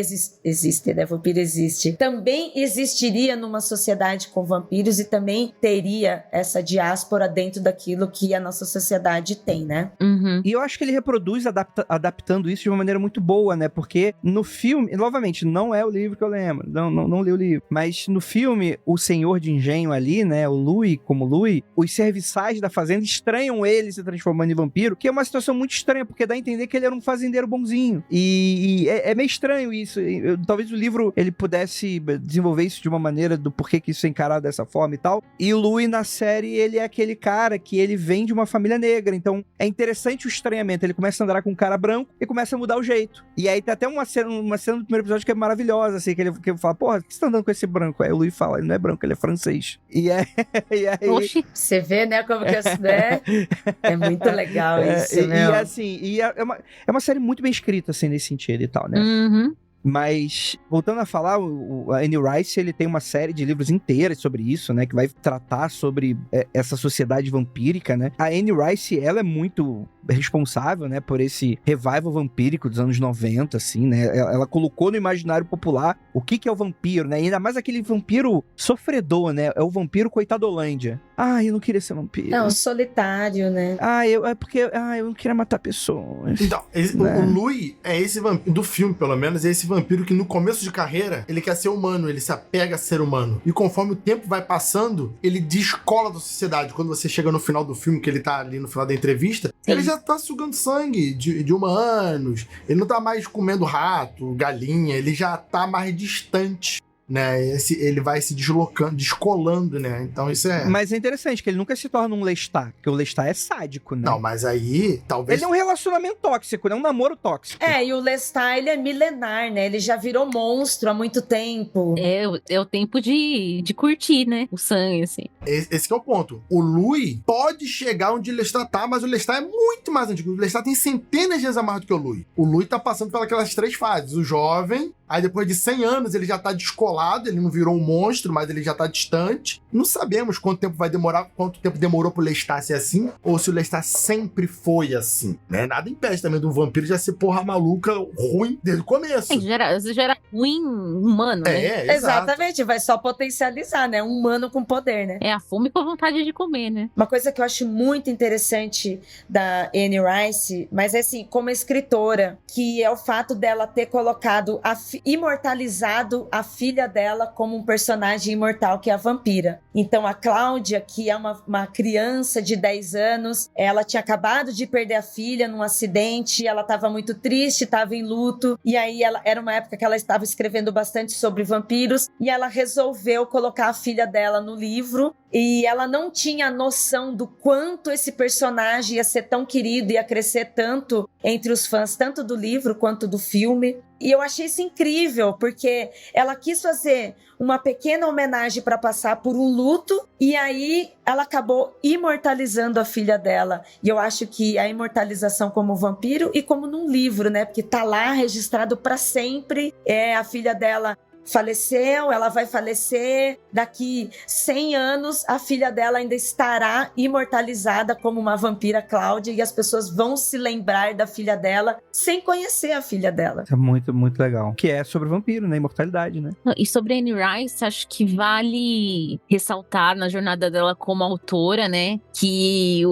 né? Vampiro existe. Também existiria numa sociedade com vampiros e também teria essa diáspora dentro daquilo que a nossa sociedade tem, né? Uhum. E eu acho que ele reproduz adaptando isso de uma maneira muito boa, né? Porque no filme, novamente, não é o livro que eu lembro, não li o livro, mas no filme, o senhor de engenho ali, né? O Louis, como Louis, os serviçais da fazenda estranham ele se transformando em vampiro, que é uma situação muito estranha, porque dá a entender que ele era um fazendeiro bonzinho. E é meio estranho isso. Talvez o livro ele pudesse desenvolver isso de uma maneira do porquê que isso é encarado dessa forma e tal. E o Louis, na série, ele é aquele cara que ele vem de uma família negra. Então, é interessante o estranhamento. Ele começa a andar com um cara branco e começa a mudar o jeito. E aí tem até uma cena do primeiro episódio que é maravilhosa, assim, que ele fala, porra, por que você tá andando com esse branco? Aí o Louis fala, ele não é branco, ele é francês. E aí... Oxi. Você vê, né, como que é muito legal isso, né? E assim, é uma série muito bem escrita, assim, nesse sentido e tal, né? Uhum. Mas, voltando a falar, a Anne Rice, ele tem uma série de livros inteiras sobre isso, né? Que vai tratar sobre essa sociedade vampírica, né? A Anne Rice, ela é muito responsável, né? Por esse revival vampírico dos anos 90, assim, né? Ela colocou no imaginário popular o que é o vampiro, né? E ainda mais aquele vampiro sofredor, né? É o vampiro coitadolândia. Ah, eu não queria ser vampiro. Não, solitário, né? Eu não queria matar pessoas. Então, né? o Louis é esse vampiro, do filme pelo menos, é esse vampiro que no começo de carreira, ele quer ser humano, ele se apega a ser humano. E conforme o tempo vai passando, ele descola da sociedade. Quando você chega no final do filme, que ele tá ali no final da entrevista, Sim. ele já tá sugando sangue de humanos. Ele não tá mais comendo rato, galinha, ele já tá mais distante. Né, ele vai se deslocando, descolando, né? Então isso é... Mas é interessante que ele nunca se torna um Lestat, porque o Lestat é sádico, né? Não, mas aí, talvez... Ele é um relacionamento tóxico, né? Um namoro tóxico. E o Lestat, ele é milenar, né? Ele já virou monstro há muito tempo. É o tempo de curtir, né? O sangue, assim. Esse que é o ponto. O Louis pode chegar onde o Lestat tá, mas o Lestat é muito mais antigo. O Lestat tem centenas de vezes a mais do que o Louis. O Louis tá passando pelas 3 fases. O jovem, aí depois de 100 anos ele já tá descolado, ele não virou um monstro, mas ele já tá distante. Não sabemos quanto tempo vai demorar, quanto tempo demorou pro Lestat ser assim, ou se o Lestat sempre foi assim, né? Nada impede também do vampiro já ser porra maluca, ruim desde o começo. Já era ruim humano, né? Exato. Exatamente, vai só potencializar, né? Um humano com poder, né? É a fome com a vontade de comer, né? Uma coisa que eu acho muito interessante da Anne Rice, mas é assim, como escritora, que é o fato dela ter colocado, imortalizado a filha dela como um personagem imortal, que é a vampira. Então a Cláudia, que é uma criança de 10 anos, ela tinha acabado de perder a filha num acidente, ela estava muito triste, estava em luto, e aí era uma época que ela estava escrevendo bastante sobre vampiros, e ela resolveu colocar a filha dela no livro, e ela não tinha noção do quanto esse personagem ia ser tão querido, ia crescer tanto entre os fãs, tanto do livro quanto do filme. E eu achei isso incrível, porque ela quis fazer uma pequena homenagem para passar por um luto, e aí ela acabou imortalizando a filha dela. E eu acho que a imortalização como vampiro e como num livro, né? Porque tá lá registrado para sempre. A filha dela faleceu, ela vai falecer, daqui 100 anos a filha dela ainda estará imortalizada como uma vampira Cláudia, e as pessoas vão se lembrar da filha dela sem conhecer a filha dela. É muito, muito legal. Que é sobre vampiro, né? Imortalidade, né? E sobre Anne Rice, acho que vale ressaltar na jornada dela como autora, né? Que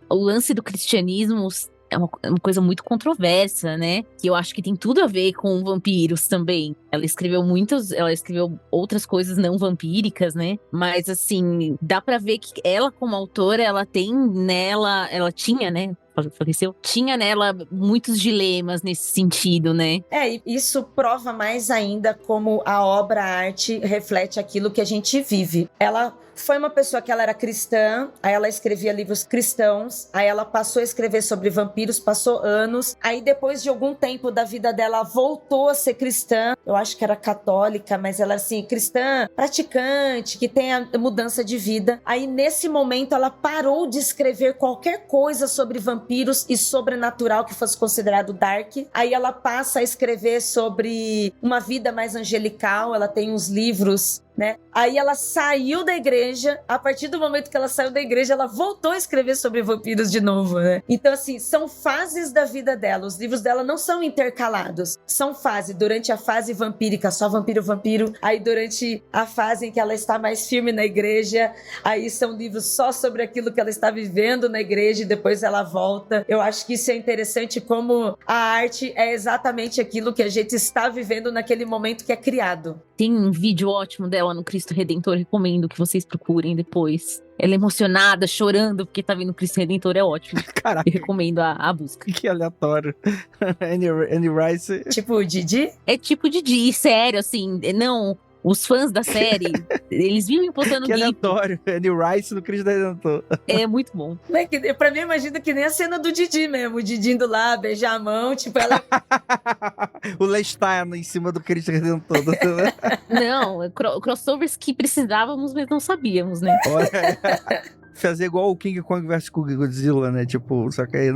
o lance do cristianismo é uma coisa muito controversa, né? Que eu acho que tem tudo a ver com vampiros também. Ela escreveu outras coisas não vampíricas, né? Mas, assim, dá pra ver que ela, como autora, ela tinha, né? Faleceu, tinha nela muitos dilemas nesse sentido, né? E isso prova mais ainda como a obra-arte reflete aquilo que a gente vive. Ela foi uma pessoa que ela era cristã, aí ela escrevia livros cristãos, aí ela passou a escrever sobre vampiros, passou anos, aí depois de algum tempo da vida dela, voltou a ser cristã, eu acho que era católica, mas ela assim, cristã, praticante, que tem a mudança de vida. Aí nesse momento ela parou de escrever qualquer coisa sobre vampiros e sobrenatural que fosse considerado dark, aí ela passa a escrever sobre uma vida mais angelical, ela tem uns livros, né? Aí ela saiu da igreja, a partir do momento que ela saiu da igreja, ela voltou a escrever sobre vampiros de novo, né? Então, assim, são fases da vida dela, os livros dela não são intercalados, são fases, durante a fase vampírica, só vampiro, aí durante a fase em que ela está mais firme na igreja, aí são livros só sobre aquilo que ela está vivendo na igreja e depois ela volta. Eu acho que isso é interessante, como a arte é exatamente aquilo que a gente está vivendo naquele momento que é criado. Tem um vídeo ótimo dela no Cristo Redentor, recomendo que vocês procurem depois. Ela é emocionada, chorando, porque tá vendo o Cristo Redentor, é ótimo. Caraca. Eu recomendo a busca. Que aleatório. Anne Rice. Tipo o Didi? É tipo Didi, sério, assim, não... Os fãs da série, eles vivem postando Que GIF. aleatório. Anne Rice no Cristo Redentor. É muito bom. Pra mim, imagina que nem a cena do Didi mesmo. O Didi indo lá, beijar a mão, tipo, ela... O Lestat em cima do Cristo Redentor. Não, crossovers que precisávamos, mas não sabíamos, né? Fazer igual o King Kong vs Godzilla, né? Tipo, só que aí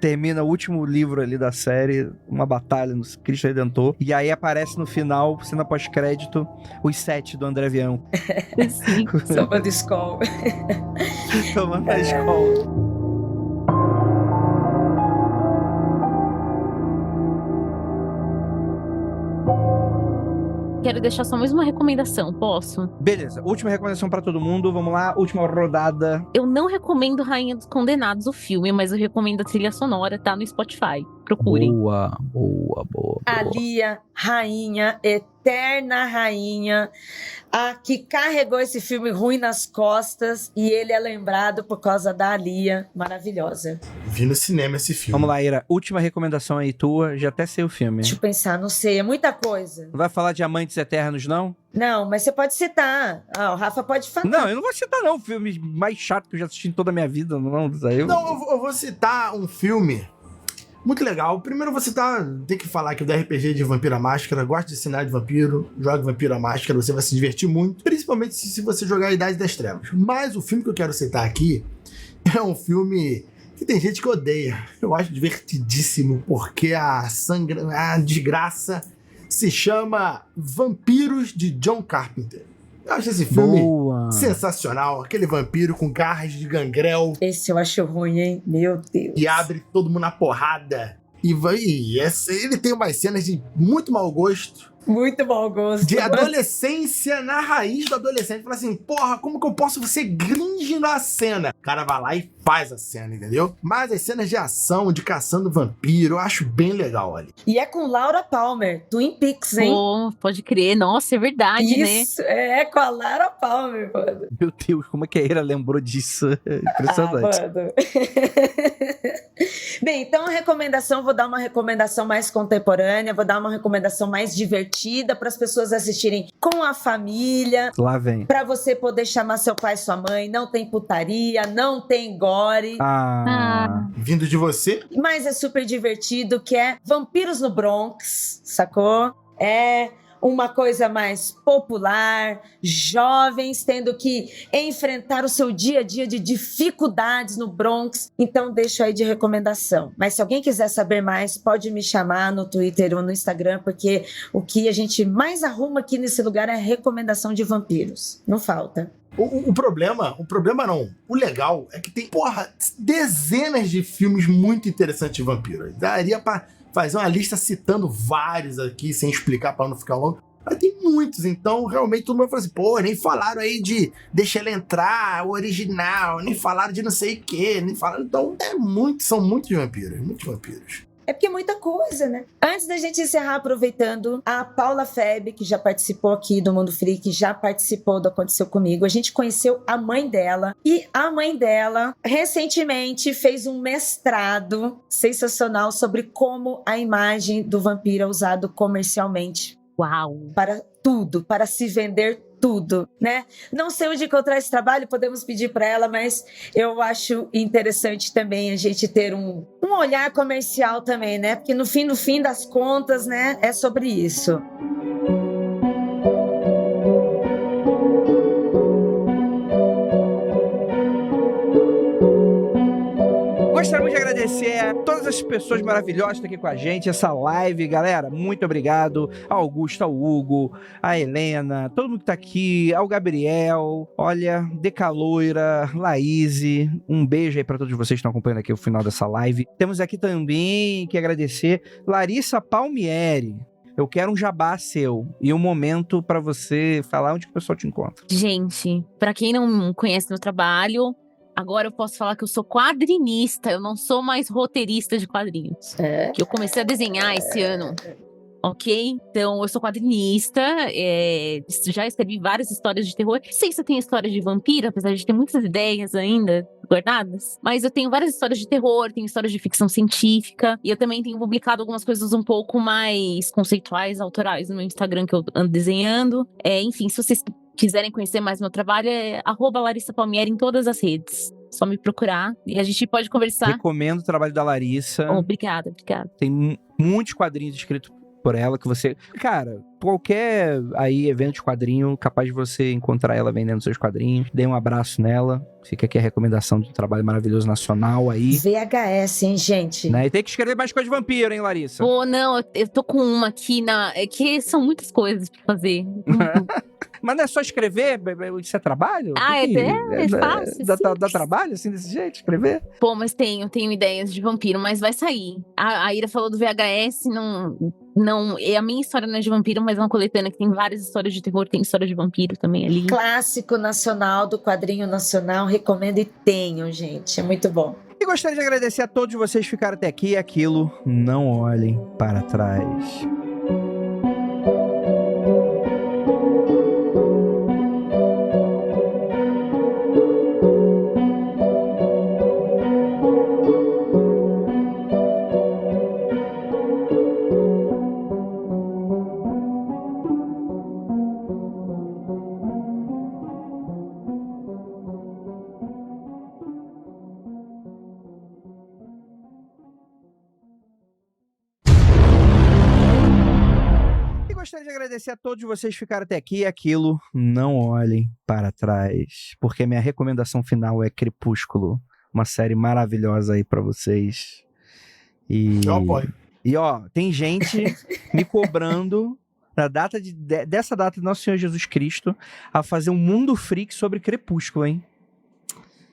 termina o último livro ali da série, uma batalha no Cristo Redentor, e aí aparece no final, cena pós-crédito, os 7 do André Avião. Sim. Tomando escola. Tomando a escola. quero deixar só mais uma recomendação, posso? Beleza, última recomendação pra todo mundo, vamos lá, última rodada. Eu não recomendo Rainha dos Condenados, o filme, mas eu recomendo a trilha sonora, tá no Spotify. Procurem. Boa. A Lia, rainha, eterna rainha, a que carregou esse filme ruim nas costas, e ele é lembrado por causa da Lia, maravilhosa. Vi no cinema esse filme. Vamos lá, Ira, última recomendação aí tua, já até sei o filme. Deixa eu pensar, não sei, é muita coisa. Não vai falar de Amantes Eternos, não? Não, mas você pode citar. O Rafa pode falar. Não, eu não vou citar não, o filme mais chato que eu já assisti em toda a minha vida, não. Eu vou citar um filme muito legal. Primeiro eu vou citar, tem que falar aqui do RPG de Vampiro à Máscara. Gosto de cenário de vampiro, joga Vampiro à Máscara, você vai se divertir muito, principalmente se você jogar a Idade das Trevas. Mas o filme que eu quero citar aqui é um filme que tem gente que odeia. Eu acho divertidíssimo, porque a desgraça se chama Vampiros de John Carpenter. Eu acho esse filme sensacional. Aquele vampiro com garras de gangrel. Esse eu acho ruim, hein? Meu Deus. Que abre todo mundo na porrada. Ele tem umas cenas de muito mau gosto. Muito mau gosto. De adolescência na raiz do adolescente. Fala assim, porra, como que eu posso ser gringe na cena? O cara vai lá e faz a cena, entendeu? Mas as cenas de ação, de caçando vampiro, eu acho bem legal ali. E é com Laura Palmer, Twin Peaks, hein? Pô, pode crer. Nossa, é verdade, Isso, é com a Laura Palmer, mano. Meu Deus, como é que a Ira lembrou disso? Impressionante. Mano. Bem, então vou dar uma recomendação mais contemporânea, vou dar uma recomendação mais divertida para as pessoas assistirem com a família. Lá vem. Para você poder chamar seu pai e sua mãe. Não tem putaria, não tem gore. Vindo de você. Mas é super divertido, que é Vampiros no Bronx, sacou? É uma coisa mais popular, jovens tendo que enfrentar o seu dia a dia de dificuldades no Bronx. Então deixo aí de recomendação. Mas se alguém quiser saber mais, pode me chamar no Twitter ou no Instagram, porque o que a gente mais arruma aqui nesse lugar é recomendação de vampiros. Não falta. O problema não. O legal é que tem, dezenas de filmes muito interessantes de vampiros. Daria pra fazer uma lista citando vários aqui, sem explicar pra não ficar longo. Mas tem muitos, então realmente todo mundo fala assim, nem falaram aí de Deixa Ela Entrar, o original, nem falaram de não sei o quê, nem falaram. Então são muitos vampiros. É porque é muita coisa, né? Antes da gente encerrar, aproveitando, a Paula Feb, que já participou aqui do Mundo Freak, já participou do Aconteceu Comigo, a gente conheceu a mãe dela, e a mãe dela recentemente fez um mestrado sensacional sobre como a imagem do vampiro é usado comercialmente. Uau! Para tudo, para se vender tudo, né? Não sei onde encontrar esse trabalho, podemos pedir para ela, mas eu acho interessante também a gente ter um olhar comercial também, né? Porque no fim das contas, né, é sobre isso. Gostaríamos de agradecer a todas as pessoas maravilhosas que estão aqui com a gente, essa live, galera, muito obrigado ao Augusto, ao Hugo, a Helena, todo mundo que tá aqui, ao Gabriel, olha, Decaloira, Laís, um beijo aí pra todos vocês que estão acompanhando aqui o final dessa live. Temos aqui também que agradecer Larissa Palmieri. Eu quero um jabá seu e um momento pra você falar onde que o pessoal te encontra. Gente, pra quem não conhece meu trabalho, agora eu posso falar que eu sou quadrinista, eu não sou mais roteirista de quadrinhos. Que eu comecei a desenhar esse ano, ok? Então, eu sou quadrinista, já escrevi várias histórias de terror. Não sei se eu tenho histórias de vampiro, apesar de ter muitas ideias ainda guardadas. Mas eu tenho várias histórias de terror, tenho histórias de ficção científica. E eu também tenho publicado algumas coisas um pouco mais conceituais, autorais no meu Instagram que eu ando desenhando. Enfim, se vocês quiserem conhecer mais meu trabalho, é @Larissa Palmieri em todas as redes. Só me procurar e a gente pode conversar. Recomendo o trabalho da Larissa. Obrigada. Tem muitos quadrinhos escritos por ela que você... Cara, qualquer evento de quadrinho, capaz de você encontrar ela vendendo seus quadrinhos. Dê um abraço nela. Fica aqui a recomendação do trabalho maravilhoso nacional aí. VHS, hein, gente? Né? E tem que escrever mais coisa de vampiro, hein, Larissa? Não, eu tô com uma aqui que são muitas coisas pra fazer. Mas não é só escrever? Isso é trabalho? É fácil. Dá trabalho, assim, desse jeito, escrever? Pô, mas tenho ideias de vampiro, mas vai sair. A Ira falou do VHS, não, a minha história não é de vampiro, mas é uma coletânea que tem várias histórias de terror, tem história de vampiro também ali. Clássico nacional, do quadrinho nacional, recomendo e tenham, gente, é muito bom. E gostaria de agradecer a todos vocês que ficaram até aqui. Aquilo, não olhem para trás. Gostaria de agradecer a todos vocês que ficaram até aqui. Aquilo, não olhem para trás, porque a minha recomendação final é Crepúsculo, uma série maravilhosa aí pra vocês. Eu apoio. E ó, tem gente me cobrando dessa data de Nosso Senhor Jesus Cristo a fazer um Mundo Freak sobre Crepúsculo, hein?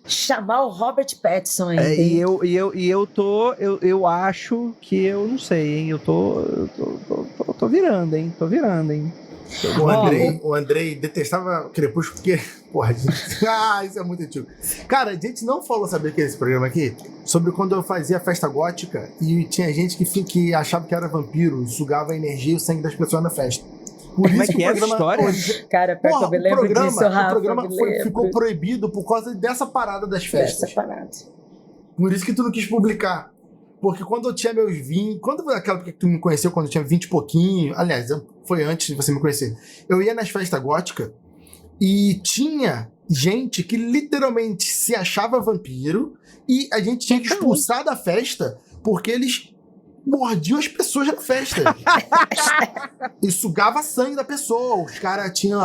Chamar o Robert Pattinson ainda. Eu acho que eu não sei, hein? Eu tô virando, hein? O Andrei detestava Crepúsculo porque... Porra, gente... isso é muito antigo. Cara, a gente não falou, sabe o que é esse programa aqui? Sobre quando eu fazia festa gótica e tinha gente que achava que era vampiro, sugava a energia e o sangue das pessoas na festa. Como é que é essa história? Cara, perto eu me lembro disso, Rafa. O programa ficou proibido por causa dessa parada das festas. Essa parada. Por isso que tu não quis publicar. Porque quando eu tinha meus 20... Quando foi aquela que tu me conheceu, quando eu tinha 20 e pouquinho... Aliás, foi antes de você me conhecer. Eu ia nas festas góticas e tinha gente que literalmente se achava vampiro e a gente tinha que expulsar da festa porque eles mordiam as pessoas na festa. E sugava sangue da pessoa. Os caras tinham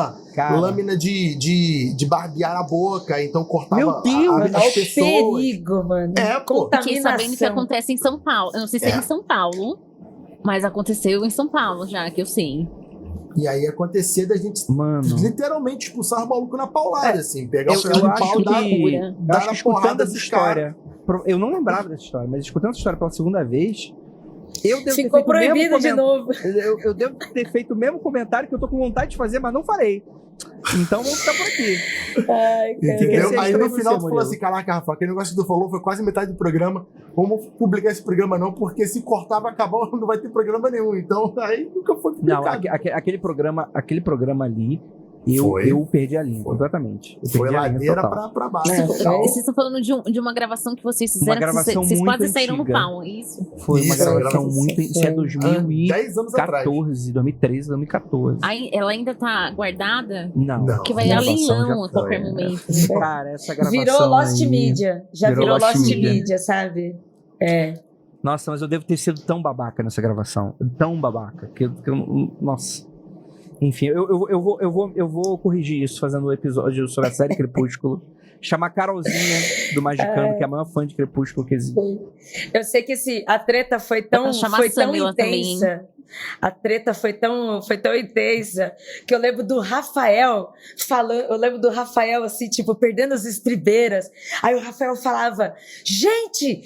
lâmina de barbear a boca, então cortava Meu Deus, as pessoas. Perigo, mano. Pô. Fiquei sabendo que acontece em São Paulo. Eu não sei se é em São Paulo, mas aconteceu em São Paulo já, que eu sei. E aí acontecia da gente literalmente expulsar o maluco na paulada, assim. Pegar o eu acho pau que dar a escutando essa dos história, eu não lembrava dessa história, mas escutando essa história pela segunda vez, eu devo Ficou ter feito proibido de novo. Eu devo ter feito o mesmo comentário que eu tô com vontade de fazer, mas não farei. Então vamos ficar por aqui. Ai, cara. Entendeu? Aí no final tu falou Murilo. assim, caraca, Rafa, aquele negócio que tu falou foi quase metade do programa. Vamos publicar esse programa não, porque se cortar vai acabar, não vai ter programa nenhum. Então aí nunca foi publicado. Não, aquele programa ali, eu perdi a linha completamente. Foi ladeira pra baixo. Vocês estão falando de uma gravação que vocês fizeram, Uma gravação vocês muito quase saíram no antiga. pau, é isso? Foi uma Isso, gravação muito... Isso é 10 anos atrás. 2013, 2014. Aí, ela ainda tá guardada? Não. Que vai a gravação leilão já a qualquer foi, momento. Cara, essa gravação Virou Lost aí... Media. Já virou Lost Media, sabe? Nossa, mas eu devo ter sido tão babaca nessa gravação. Tão babaca. Que eu nossa. Enfim, eu vou corrigir isso fazendo um episódio sobre a série Crepúsculo. Chamar a Carolzinha do Magicano, que é a maior fã de Crepúsculo que existe. Eu sei que a treta foi tão intensa. A treta foi tão intensa que eu lembro do Rafael falando, assim, tipo, perdendo as estribeiras. Aí o Rafael falava: gente,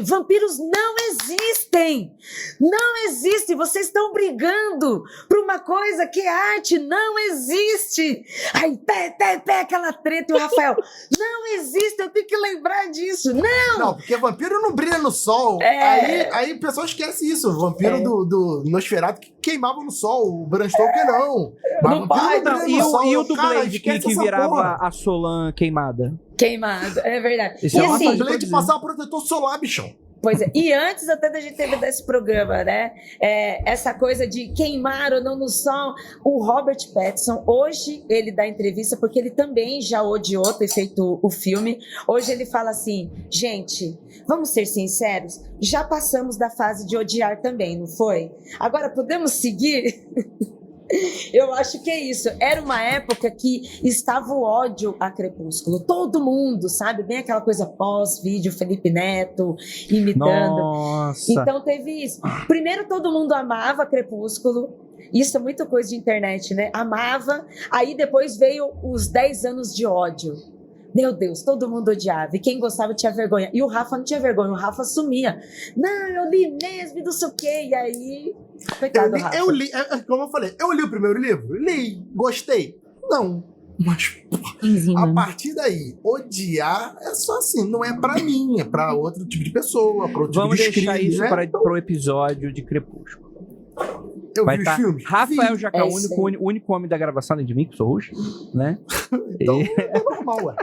vampiros não existem! Não existem! Vocês estão brigando por uma coisa que é arte, não existe! Aí, pé, aquela treta, e o Rafael: não existe, eu tenho que lembrar disso! Não, porque vampiro não brilha no sol. Aí o pessoal esquece isso. O vampiro do Nosferatu que queimava no sol. O Bram Stoker não. Não vai, não. E o do Blade que virava a Solan queimada? Queimado, é verdade. Esse E é assim, O Blade passava protetor solar, bichão. Pois é, e antes até da gente ter desse programa, né? Essa coisa de queimar ou não no sol. O Robert Pattinson, hoje ele dá entrevista, porque ele também já odiou ter feito o filme. Hoje ele fala assim: gente, vamos ser sinceros, já passamos da fase de odiar também, não foi? Agora podemos seguir? Eu acho que é isso. Era uma época que estava o ódio a Crepúsculo. Todo mundo, sabe? Bem aquela coisa pós-vídeo, Felipe Neto imitando. Nossa. Então teve isso. Primeiro todo mundo amava Crepúsculo. Isso é muita coisa de internet, né? Amava. Aí depois veio os 10 anos de ódio. Meu Deus, todo mundo odiava. E quem gostava tinha vergonha. E o Rafa não tinha vergonha, o Rafa assumia. Não, eu li mesmo e não sei o quê. E aí, coitado do Rafa. Eu li, como eu falei, eu li o primeiro livro? Li, gostei. Não, mas a partir daí, odiar é só assim, não é pra mim, é pra outro tipo de pessoa, pra outro Vamos tipo de deixar escrita, isso né? para o episódio de Crepúsculo. Eu Vai vi tá os filmes? Rafael Vi. Jaca, É o isso único homem da gravação, além de mim, que sou roxo, né? Então, é normal, ué.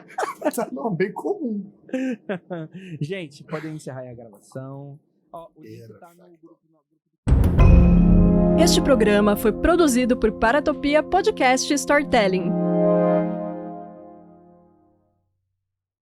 Tá não, bem comum. Gente, podem encerrar aí a gravação. Ó, o link tá no grupo. Este programa foi produzido por Paratopia Podcast Storytelling.